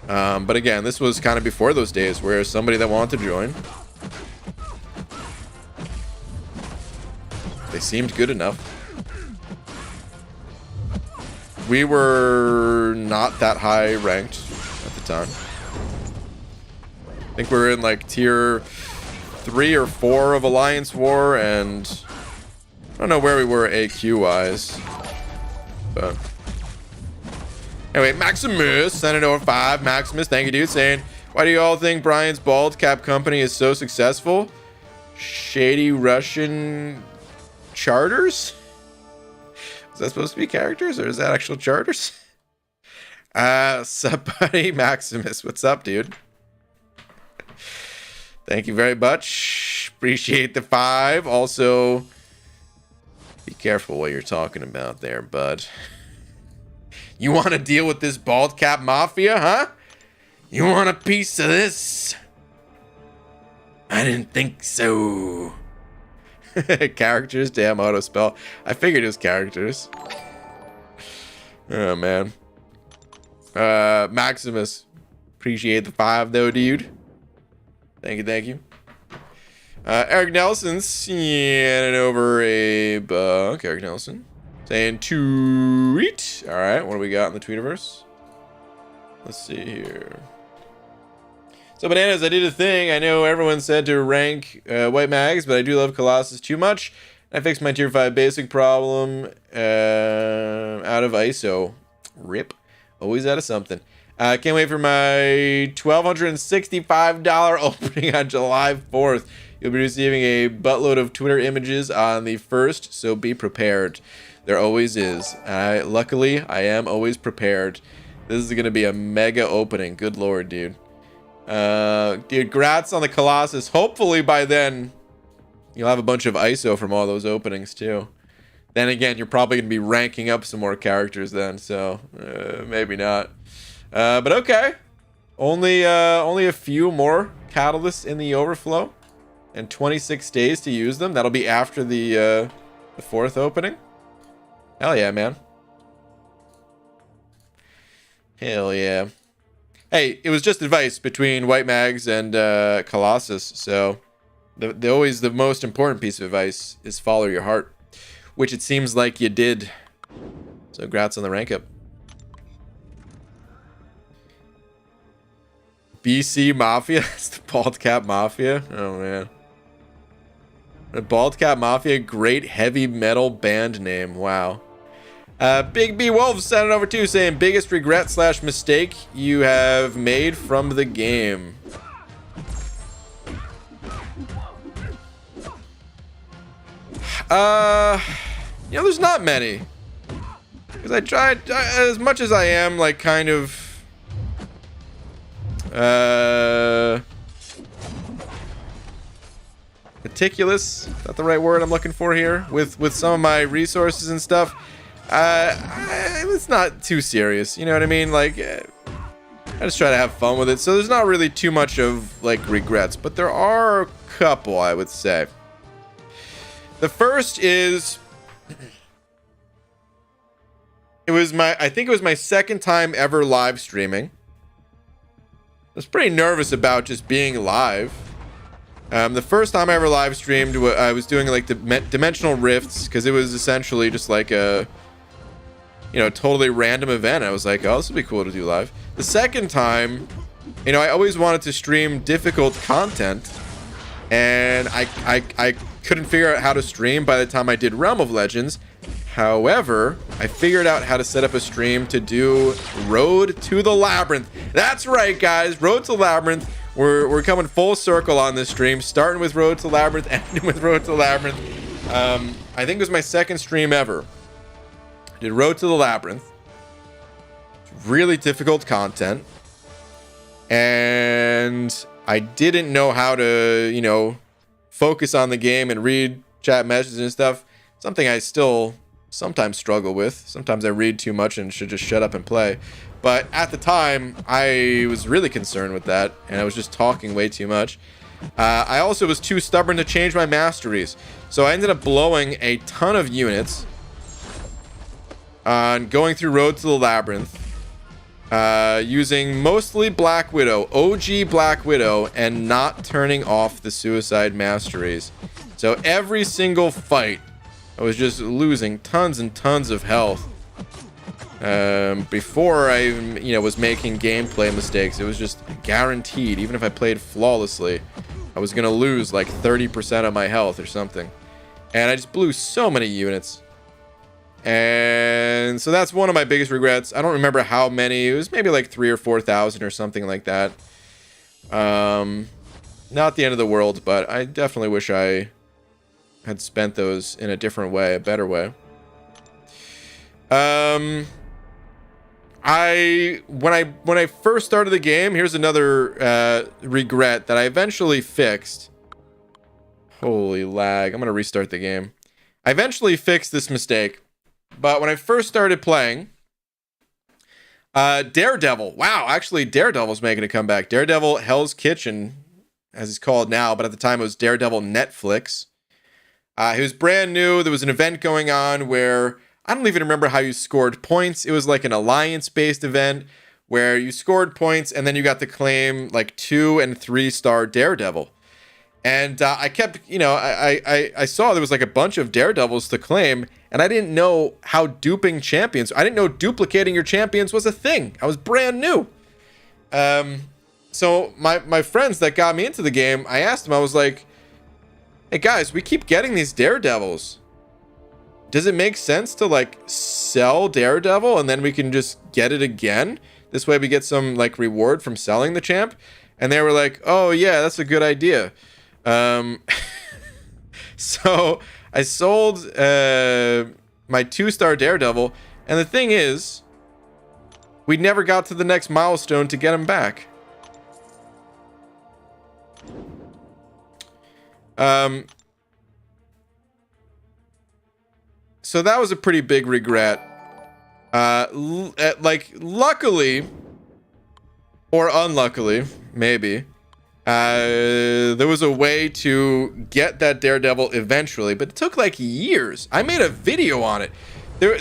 But again, this was kind of before those days where somebody that wanted to join, they seemed good enough. We were not that high ranked at the time. I think we were in like tier 3 or 4 of Alliance War, and I don't know where we were AQ wise, but anyway, Maximus sent it over 5. Maximus, thank you, dude, saying, why do you all think Brian's bald cap company is so successful? Shady Russian charters? Is that supposed to be characters, or is that actual charters? Sup, buddy? Maximus, what's up, dude? Thank you very much. Appreciate the 5. Also, be careful what you're talking about there, bud. You want to deal with this bald cap mafia, huh? You want a piece of this? I didn't think so. Characters, damn auto spell. I figured it was characters. Oh man. Maximus. Appreciate the 5 though, dude. Thank you, thank you. Eric Nelson sending over a buck. Eric Nelson saying tweet. All right, what do we got in the Tweetiverse? Let's see here. So Bananas, I did a thing. I know everyone said to rank white mags, but I do love Colossus too much. I fixed my tier 5 basic problem out of ISO. Rip. Always out of something. Can't wait for my $1,265 opening on July 4th. You'll be receiving a buttload of Twitter images on the 1st, so be prepared. There always is. Luckily, I am always prepared. This is going to be a mega opening. Good lord, dude. Dude, grats on the Colossus. Hopefully by then, you'll have a bunch of ISO from all those openings, too. Then again, you're probably going to be ranking up some more characters then, so maybe not. But okay. Only a few more catalysts in the overflow. And 26 days to use them. That'll be after the 4th opening. Hell yeah, man. Hell yeah. Hey, it was just advice between White Mags and Colossus. So the most important piece of advice is follow your heart. Which it seems like you did. So congrats on the rank up. BC Mafia? That's the Bald Cap Mafia? Oh, man. The Bald Cap Mafia, great heavy metal band name. Wow. Big B Wolf sent it over too, saying biggest regret / mistake you have made from the game. There's not many. Because I tried, as much as I am, like, kind of... meticulous, is that the right word I'm looking for here, with some of my resources and stuff. It's not too serious, you know what I mean? Like, I just try to have fun with it, so there's not really too much of like regrets, but there are a couple, I would say. The first is I think it was my second time ever live streaming. I was pretty nervous about just being live. The first time I ever live streamed, I was doing like the dimensional rifts, because it was essentially just like a, totally random event. I was like, oh, this would be cool to do live. The second time, I always wanted to stream difficult content, and I couldn't figure out how to stream by the time I did Realm of Legends. However, I figured out how to set up a stream to do Road to the Labyrinth. That's right, guys. Road to Labyrinth. We're coming full circle on this stream, starting with Road to Labyrinth, ending with Road to Labyrinth. I think it was my second stream ever. Did Road to the Labyrinth. Really difficult content. And I didn't know how to, focus on the game and read chat messages and stuff. Something I still sometimes struggle with. Sometimes I read too much and should just shut up and play. But at the time, I was really concerned with that, and I was just talking way too much. I also was too stubborn to change my masteries. So I ended up blowing a ton of units on going through Road to the Labyrinth, using mostly Black Widow, OG Black Widow, and not turning off the suicide masteries. So every single fight, I was just losing tons and tons of health. Before I even, was making gameplay mistakes, it was just guaranteed, even if I played flawlessly, I was going to lose like 30% of my health or something. And I just blew so many units. And so that's one of my biggest regrets. I don't remember how many. It was maybe like 3,000 or 4,000 or something like that. Not the end of the world, but I definitely wish I had spent those in a different way, a better way. When I first started the game, here's another regret that I eventually fixed. Holy lag. I'm going to restart the game. I eventually fixed this mistake. But when I first started playing, Daredevil. Wow, actually Daredevil's making a comeback. Daredevil Hell's Kitchen, as he's called now, but at the time it was Daredevil Netflix. He was brand new. There was an event going on where I don't even remember how you scored points. It was like an alliance-based event where you scored points and then you got to claim like 2 and 3 star Daredevil. And I kept, I saw there was like a bunch of Daredevils to claim, and I didn't know how duping champions. I didn't know duplicating your champions was a thing. I was brand new. So my friends that got me into the game, I asked them, I was like, hey guys, we keep getting these Daredevils. Does it make sense to like sell Daredevil and then we can just get it again? This way we get some like reward from selling the champ. And they were like, oh yeah, that's a good idea. So I sold my 2-star Daredevil, and the thing is, we never got to the next milestone to get him back. So that was a pretty big regret. Like, luckily, or unluckily, maybe, there was a way to get that Daredevil eventually, but it took like years. I made a video on it. There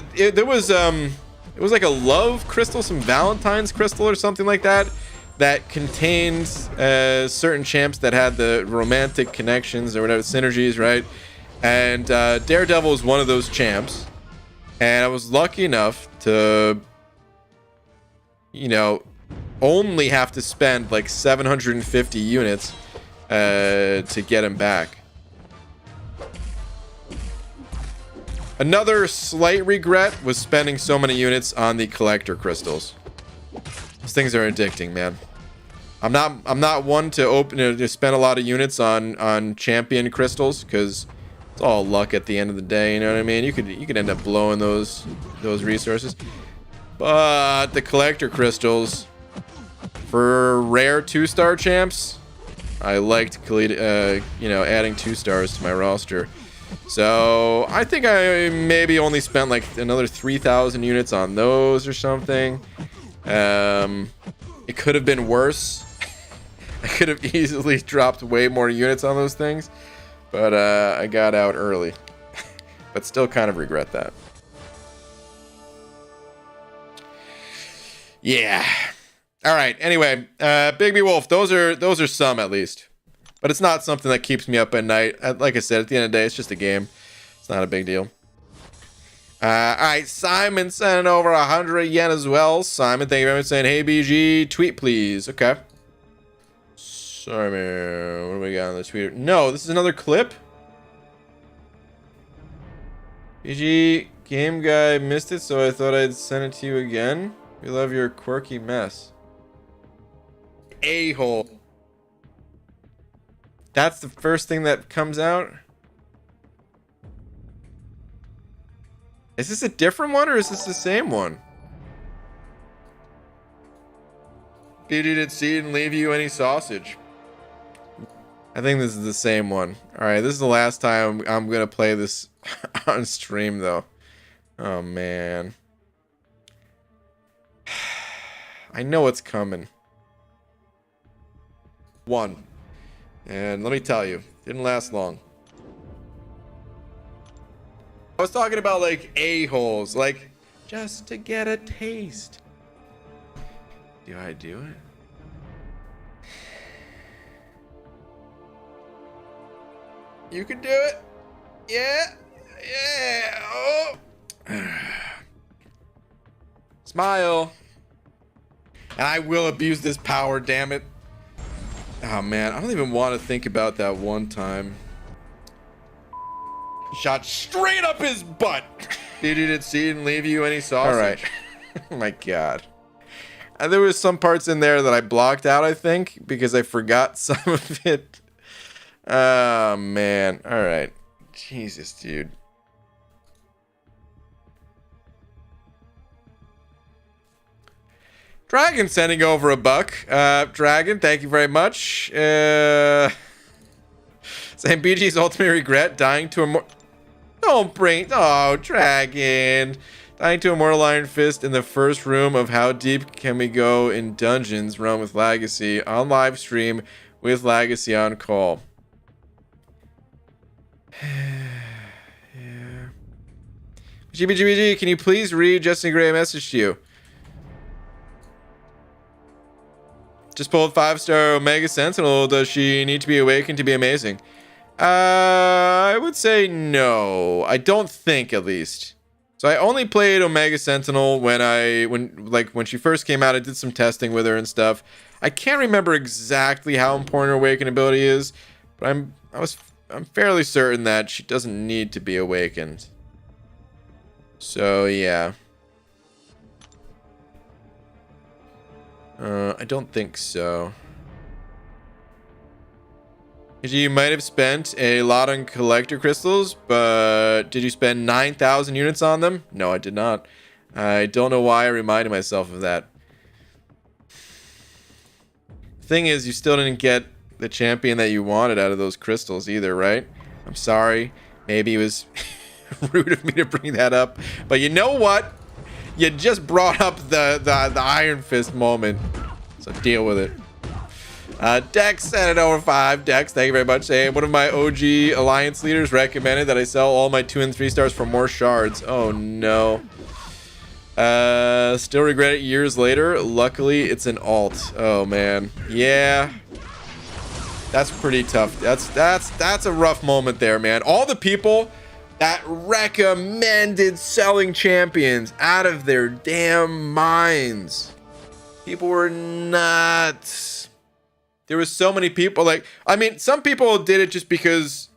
was it was like a love crystal, some Valentine's crystal or something like that, that contained certain champs that had the romantic connections or whatever, synergies, right? And Daredevil was one of those champs, and I was lucky enough to, only have to spend like 750 units to get him back. Another slight regret was spending so many units on the collector crystals. These things are addicting, man. I'm not one to spend a lot of units on champion crystals, because it's all luck at the end of the day, you know what I mean? You could end up blowing those resources. But the collector crystals, for rare 2-star champs, I liked adding 2 stars to my roster. So I think I maybe only spent like another 3,000 units on those or something. It could have been worse. I could have easily dropped way more units on those things, but I got out early. But still kind of regret that. Yeah. All right. Anyway, Bigby Wolf, those are some at least, but it's not something that keeps me up at night. Like I said, at the end of the day, it's just a game. It's not a big deal. All right, Simon sending over 100 yen as well. Simon, thank you very much, saying, hey BG, tweet please. Okay. Sorry, man. What do we got on the tweeter? No, this is another clip. BG, game guy missed it, so I thought I'd send it to you again. We love your quirky mess. A-hole. That's the first thing that comes out? Is this a different one or is this the same one? BG, did Seed and leave you any sausage? I think this is the same one. Alright, this is the last time I'm gonna play this on stream though. Oh man. I know it's coming. One. And let me tell you, didn't last long. I was talking about like a-holes, like just to get a taste. Do I do it? You can do it. Yeah. Yeah. Oh. Smile. And I will abuse this power, damn it. Oh man, I don't even want to think about that one time. Shot straight up his butt. Did it see and leave you any sausage? All right. Oh my god. And there was some parts in there that I blocked out, I think, because I forgot some of it. Oh man. All right. Jesus, dude. Dragon sending over a buck. Dragon, thank you very much. Saying BG's ultimate regret, dying to a Don't bring... Oh, Dragon. Dying to Immortal Iron Fist in the first room of How Deep Can We Go in Dungeons Run with Legacy on live stream with Legacy on call. GBGBG, can you please read Justin Gray message to you? Just pulled 5-star Omega Sentinel. Does she need to be awakened to be amazing? I would say no. I don't think, at least. So I only played Omega Sentinel when she first came out. I did some testing with her and stuff. I can't remember exactly how important her awakened ability is, but I'm fairly certain that she doesn't need to be awakened. So yeah. I don't think so. You might have spent a lot on collector crystals, but did you spend 9,000 units on them? No, I did not. I don't know why I reminded myself of that. Thing is, you still didn't get the champion that you wanted out of those crystals either, right? I'm sorry. Maybe it was rude of me to bring that up, but you know what? You just brought up the Iron Fist moment, so deal with it. Dex sent it over 5. Dex, thank you very much. Hey, one of my OG Alliance leaders recommended that I sell all my 2 and 3 stars for more shards. Oh no. Still regret it years later. Luckily, it's an alt. Oh man. Yeah. That's pretty tough. That's a rough moment there, man. All the people that recommended selling champions out of their damn minds. People were nuts. There was so many people, like, I mean, some people did it just because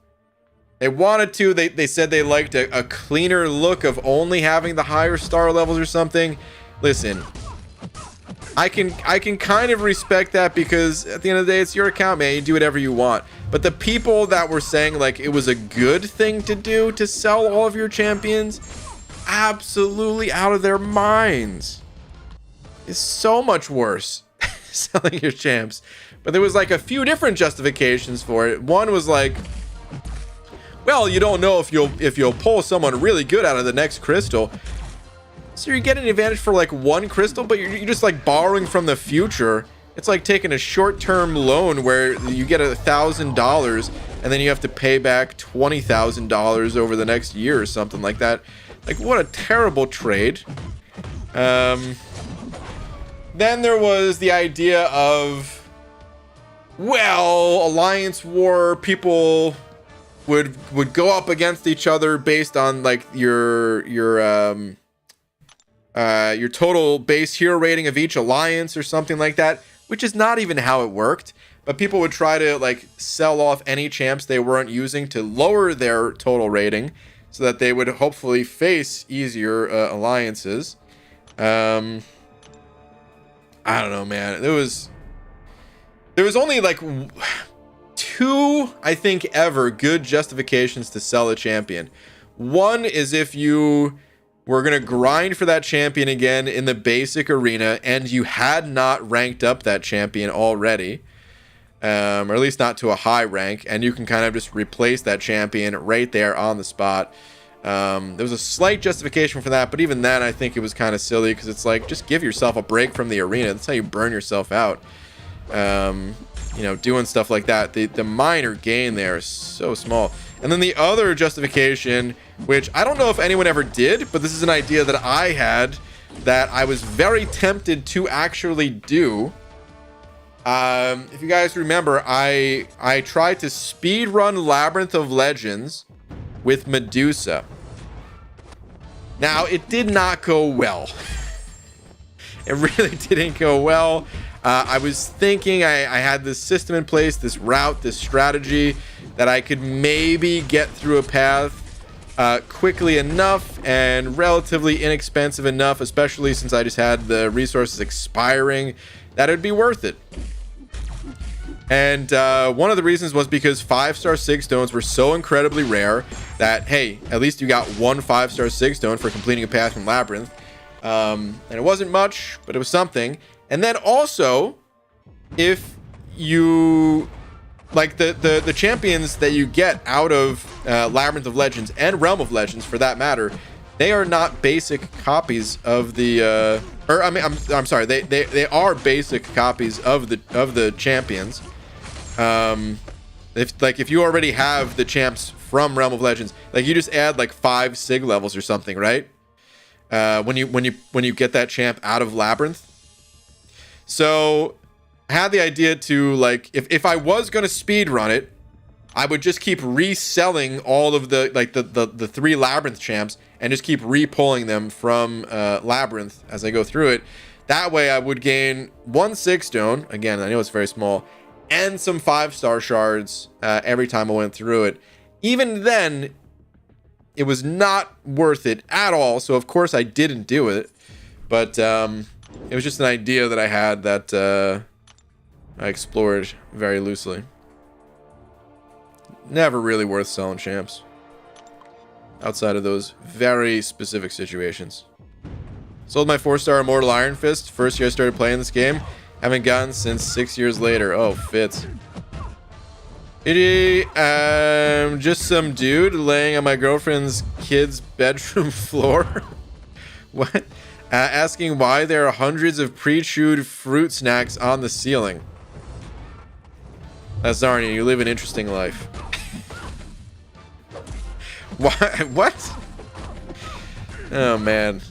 they wanted to. They said they liked a cleaner look of only having the higher star levels or something. Listen, I can kind of respect that, because at the end of the day, it's your account, man. You do whatever you want. But the people that were saying like it was a good thing to do to sell all of your champions, absolutely out of their minds. It's so much worse selling your champs. But there was like a few different justifications for it. One was like, well, you don't know if you'll pull someone really good out of the next crystal. So you're getting an advantage for like 1 crystal, but you're just like borrowing from the future. It's like taking a short-term loan where you get $1,000 and then you have to pay back $20,000 over the next year or something like that. Like, what a terrible trade. Then there was the idea of, well, Alliance War, people would go up against each other based on like your total base hero rating of each alliance or something like that, which is not even how it worked. But people would try to like sell off any champs they weren't using to lower their total rating so that they would hopefully face easier alliances. I don't know, man. There was only like 2, I think, ever good justifications to sell a champion. One is if you were going to grind for that champion again in the basic arena and you had not ranked up that champion already, or at least not to a high rank, and you can kind of just replace that champion right there on the spot. There was a slight justification for that, but even then I think it was kind of silly, because it's like, just give yourself a break from the arena. That's how you burn yourself out. You know, doing stuff like that. The minor gain there is so small. And then the other justification, which I don't know if anyone ever did, but this is an idea that I had that I was very tempted to actually do. If you guys remember, I tried to speed run Labyrinth of Legends with Medusa. Now, it did not go well. It really didn't go well. I was thinking I had this system in place, this route, this strategy, that I could maybe get through a path quickly enough and relatively inexpensive enough, especially since I just had the resources expiring, that it'd be worth it. And one of the reasons was because 5-star Sig Stones were so incredibly rare that, hey, at least you got 1 5-star Sig Stone for completing a path from Labyrinth. And it wasn't much, but it was something. And then also, if you like the champions that you get out of Labyrinth of Legends and Realm of Legends, for that matter, they are not basic copies of the I'm sorry, they are basic copies of the champions. If you already have the champs from Realm of Legends, like you just add like 5 sig levels or something, right? When you get that champ out of Labyrinth. So I had the idea to, like, if I was gonna speed run it, I would just keep reselling all of the 3 Labyrinth champs and just keep re-pulling them from Labyrinth as I go through it. That way I would gain 1 sig stone, again I know it's very small, and some 5-star shards every time I went through it. Even then, it was not worth it at all, so of course I didn't do it. But it was just an idea that I had that I explored very loosely. Never really worth selling champs outside of those very specific situations. Sold my 4-star Immortal Iron Fist first year I started playing this game. Haven't gotten since 6 years later. Oh, fits. Just some dude laying on my girlfriend's kid's bedroom floor. What? Asking why there are hundreds of pre-chewed fruit snacks on the ceiling. That's Zarnia, you live an interesting life. What? Oh, man.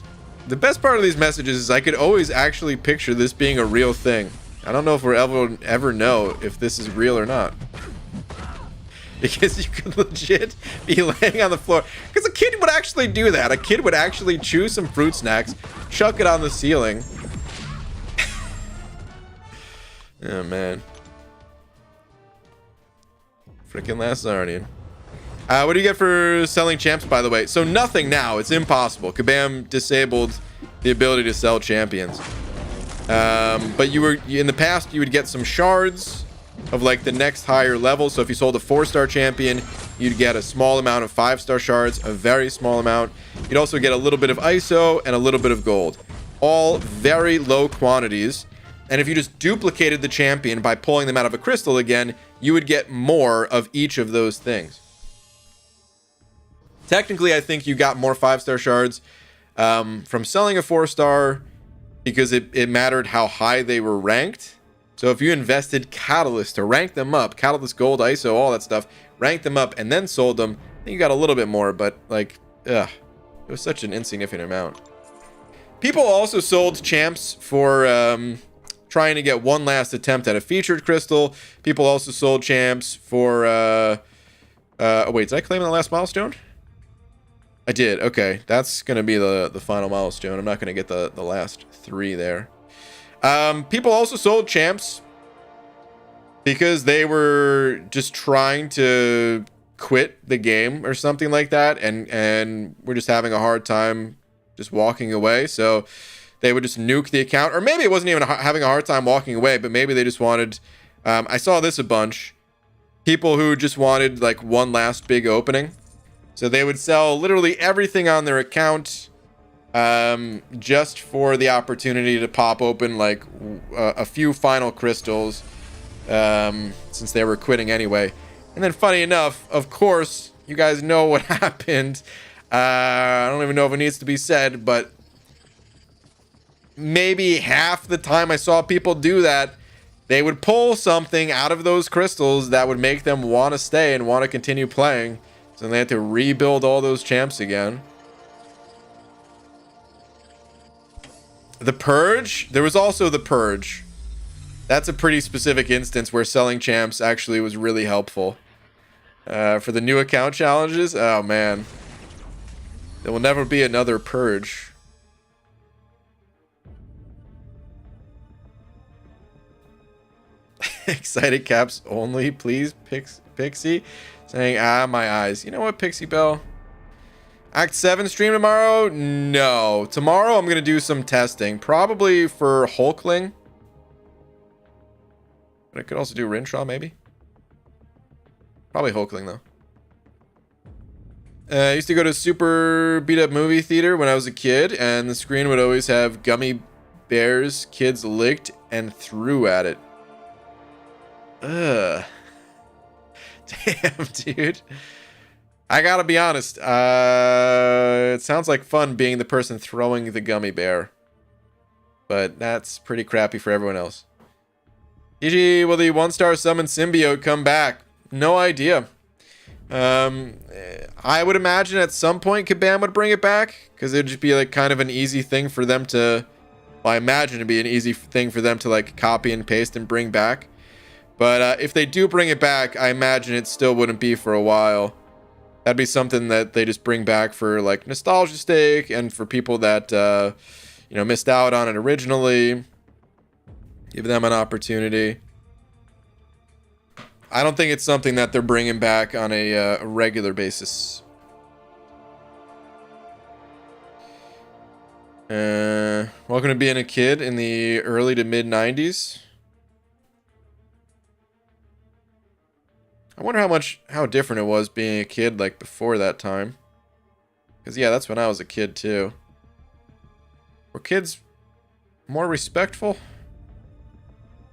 The best part of these messages is I could always actually picture this being a real thing. I don't know if we'll ever know if this is real or not. Because you could legit be laying on the floor. Because a kid would actually do that. A kid would actually chew some fruit snacks, chuck it on the ceiling. Oh, man. Freaking last Zarnian. What do you get for selling champs, by the way? So nothing now. It's impossible. Kabam disabled the ability to sell champions. But in the past, you would get some shards of like the next higher level. So if you sold a 4-star champion, you'd get a small amount of 5-star shards, a very small amount. You'd also get a little bit of ISO and a little bit of gold. All very low quantities. And if you just duplicated the champion by pulling them out of a crystal again, you would get more of each of those things. Technically, I think you got more 5-star shards from selling a 4-star because it mattered how high they were ranked. So if you invested Catalyst to rank them up, Catalyst, Gold, ISO, all that stuff, rank them up and then sold them, then you got a little bit more, but like, it was such an insignificant amount. People also sold champs for trying to get one last attempt at a featured crystal. People also sold champs for, oh wait, did I claim the last milestone? I did. Okay, that's gonna be the final milestone. I'm not gonna get the last 3 there. People also sold champs because they were just trying to quit the game or something like that, and we're just having a hard time just walking away. So they would just nuke the account, or maybe it wasn't even having a hard time walking away, but maybe they just wanted. I saw this a bunch. People who just wanted like one last big opening. So they would sell literally everything on their account just for the opportunity to pop open like a few final crystals since they were quitting anyway. And then funny enough, of course, you guys know what happened. I don't even know if it needs to be said, but maybe half the time I saw people do that, they would pull something out of those crystals that would make them want to stay and want to continue playing. So they had to rebuild all those champs again. The Purge? There was also the Purge. That's a pretty specific instance where selling champs actually was really helpful. For the new account challenges? Oh, man. There will never be another Purge. Excited caps only, please, Pixie. Saying, my eyes. You know what, Pixie Bell? Act 7 stream tomorrow? No. Tomorrow I'm going to do some testing. Probably for Hulkling. But I could also do Rinshaw, maybe. Probably Hulkling, though. I used to go to super beat-up movie theater when I was a kid, and the screen would always have gummy bears kids licked and threw at it. Ugh. Damn, dude. I gotta be honest. It sounds like fun being the person throwing the gummy bear. But that's pretty crappy for everyone else. GG, will the 1-star summon symbiote come back? No idea. I would imagine at some point Kabam would bring it back, because it'd just be like kind of an easy thing for them to, well, I imagine it'd be an easy thing for them to like copy and paste and bring back. But if they do bring it back, I imagine it still wouldn't be for a while. That'd be something that they just bring back for like nostalgia's sake, and for people that you know, missed out on it originally. Give them an opportunity. I don't think it's something that they're bringing back on a regular basis. Welcome to being a kid in the early to mid 90s. I wonder how different it was being a kid like before that time. Because yeah, that's when I was a kid too. Were kids more respectful?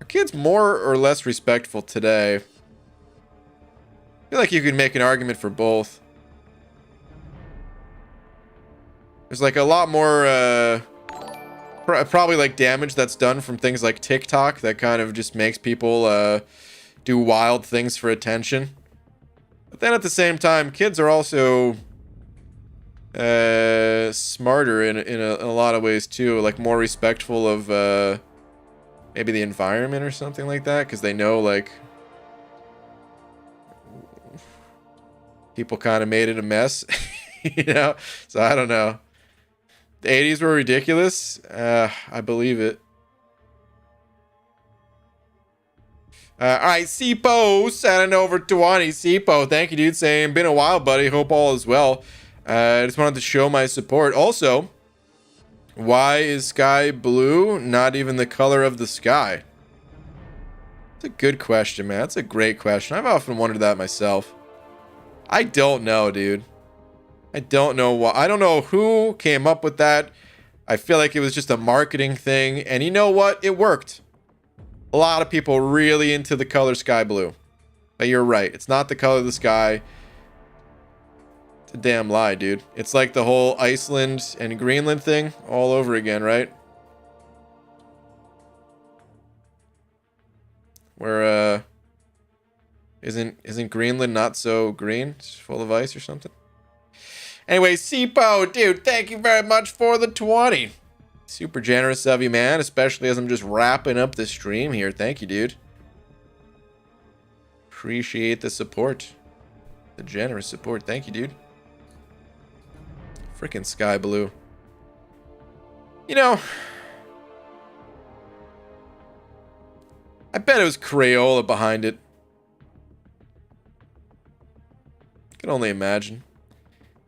Are kids more or less respectful today? I feel like you could make an argument for both. There's like a lot more probably like damage that's done from things like TikTok that kind of just makes people do wild things for attention. But then at the same time, kids are also smarter in a lot of ways too, like more respectful of maybe the environment or something like that, because they know like people kind of made it a mess. You know, so I don't know. The 80s were ridiculous. I believe it. All right, Sipo sending over 20. Sipo, thank you, dude. Saying, been a while, buddy. Hope all is well. I just wanted to show my support. Also, why is sky blue not even the color of the sky? That's a good question, man. That's a great question. I've often wondered that myself. I don't know, dude. I don't know why. I don't know who came up with that. I feel like it was just a marketing thing. And you know what? It worked. A lot of people really into the color sky blue. But you're right. It's not the color of the sky. It's a damn lie, dude. It's like the whole Iceland and Greenland thing all over again, right? Where, isn't Greenland not so green? It's full of ice or something? Anyway, Sipo, dude, thank you very much for the 20. Super generous of you, man, especially as I'm just wrapping up the stream here. Thank you, dude. Appreciate the support. The generous support. Thank you, dude. Freaking sky blue. You know, I bet it was Crayola behind it. I can only imagine.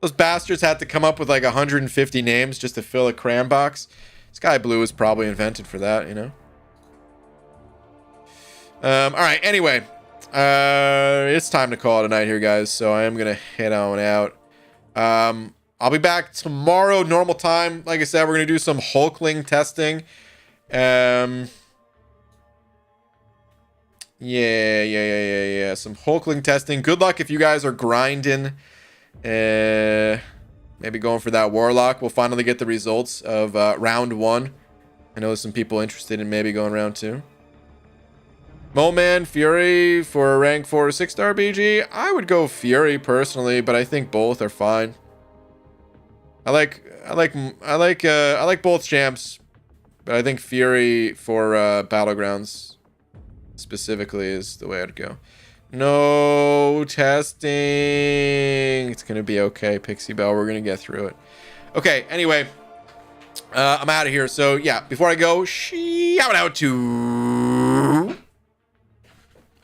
Those bastards had to come up with like 150 names just to fill a crayon box. Sky blue was probably invented for that, you know? All right, anyway. It's time to call it a night here, guys. So I am going to head on out. I'll be back tomorrow, normal time. Like I said, we're going to do some Hulkling testing. Yeah. Some Hulkling testing. Good luck if you guys are grinding. Maybe going for that Warlock. We'll finally get the results of round 1. I know there's some people interested in maybe going round 2. Moman, Fury for a rank 4 or 6-star BG. I would go Fury personally, but I think both are fine. I like both champs, but I think Fury for Battlegrounds specifically is the way I'd go. No testing. It's going to be okay, Pixie Bell. We're going to get through it. Okay, anyway. I'm out of here. So, yeah, before I go, shout out to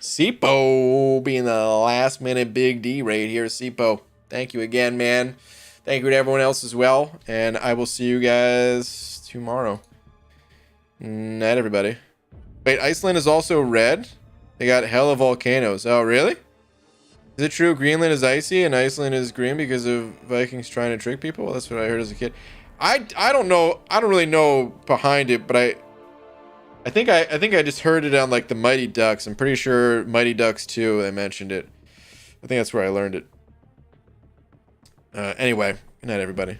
Sipo being the last minute Big D raid here. Sipo, thank you again, man. Thank you to everyone else as well. And I will see you guys tomorrow. Night, everybody. Wait, Iceland is also red? They got hella volcanoes. Oh, really? Is it true Greenland is icy and Iceland is green because of Vikings trying to trick people? Well, that's what I heard as a kid. I don't know. I don't really know behind it, but I think I just heard it on like the Mighty Ducks. I'm pretty sure Mighty Ducks 2, they mentioned it. I think that's where I learned it. Anyway, good night, everybody.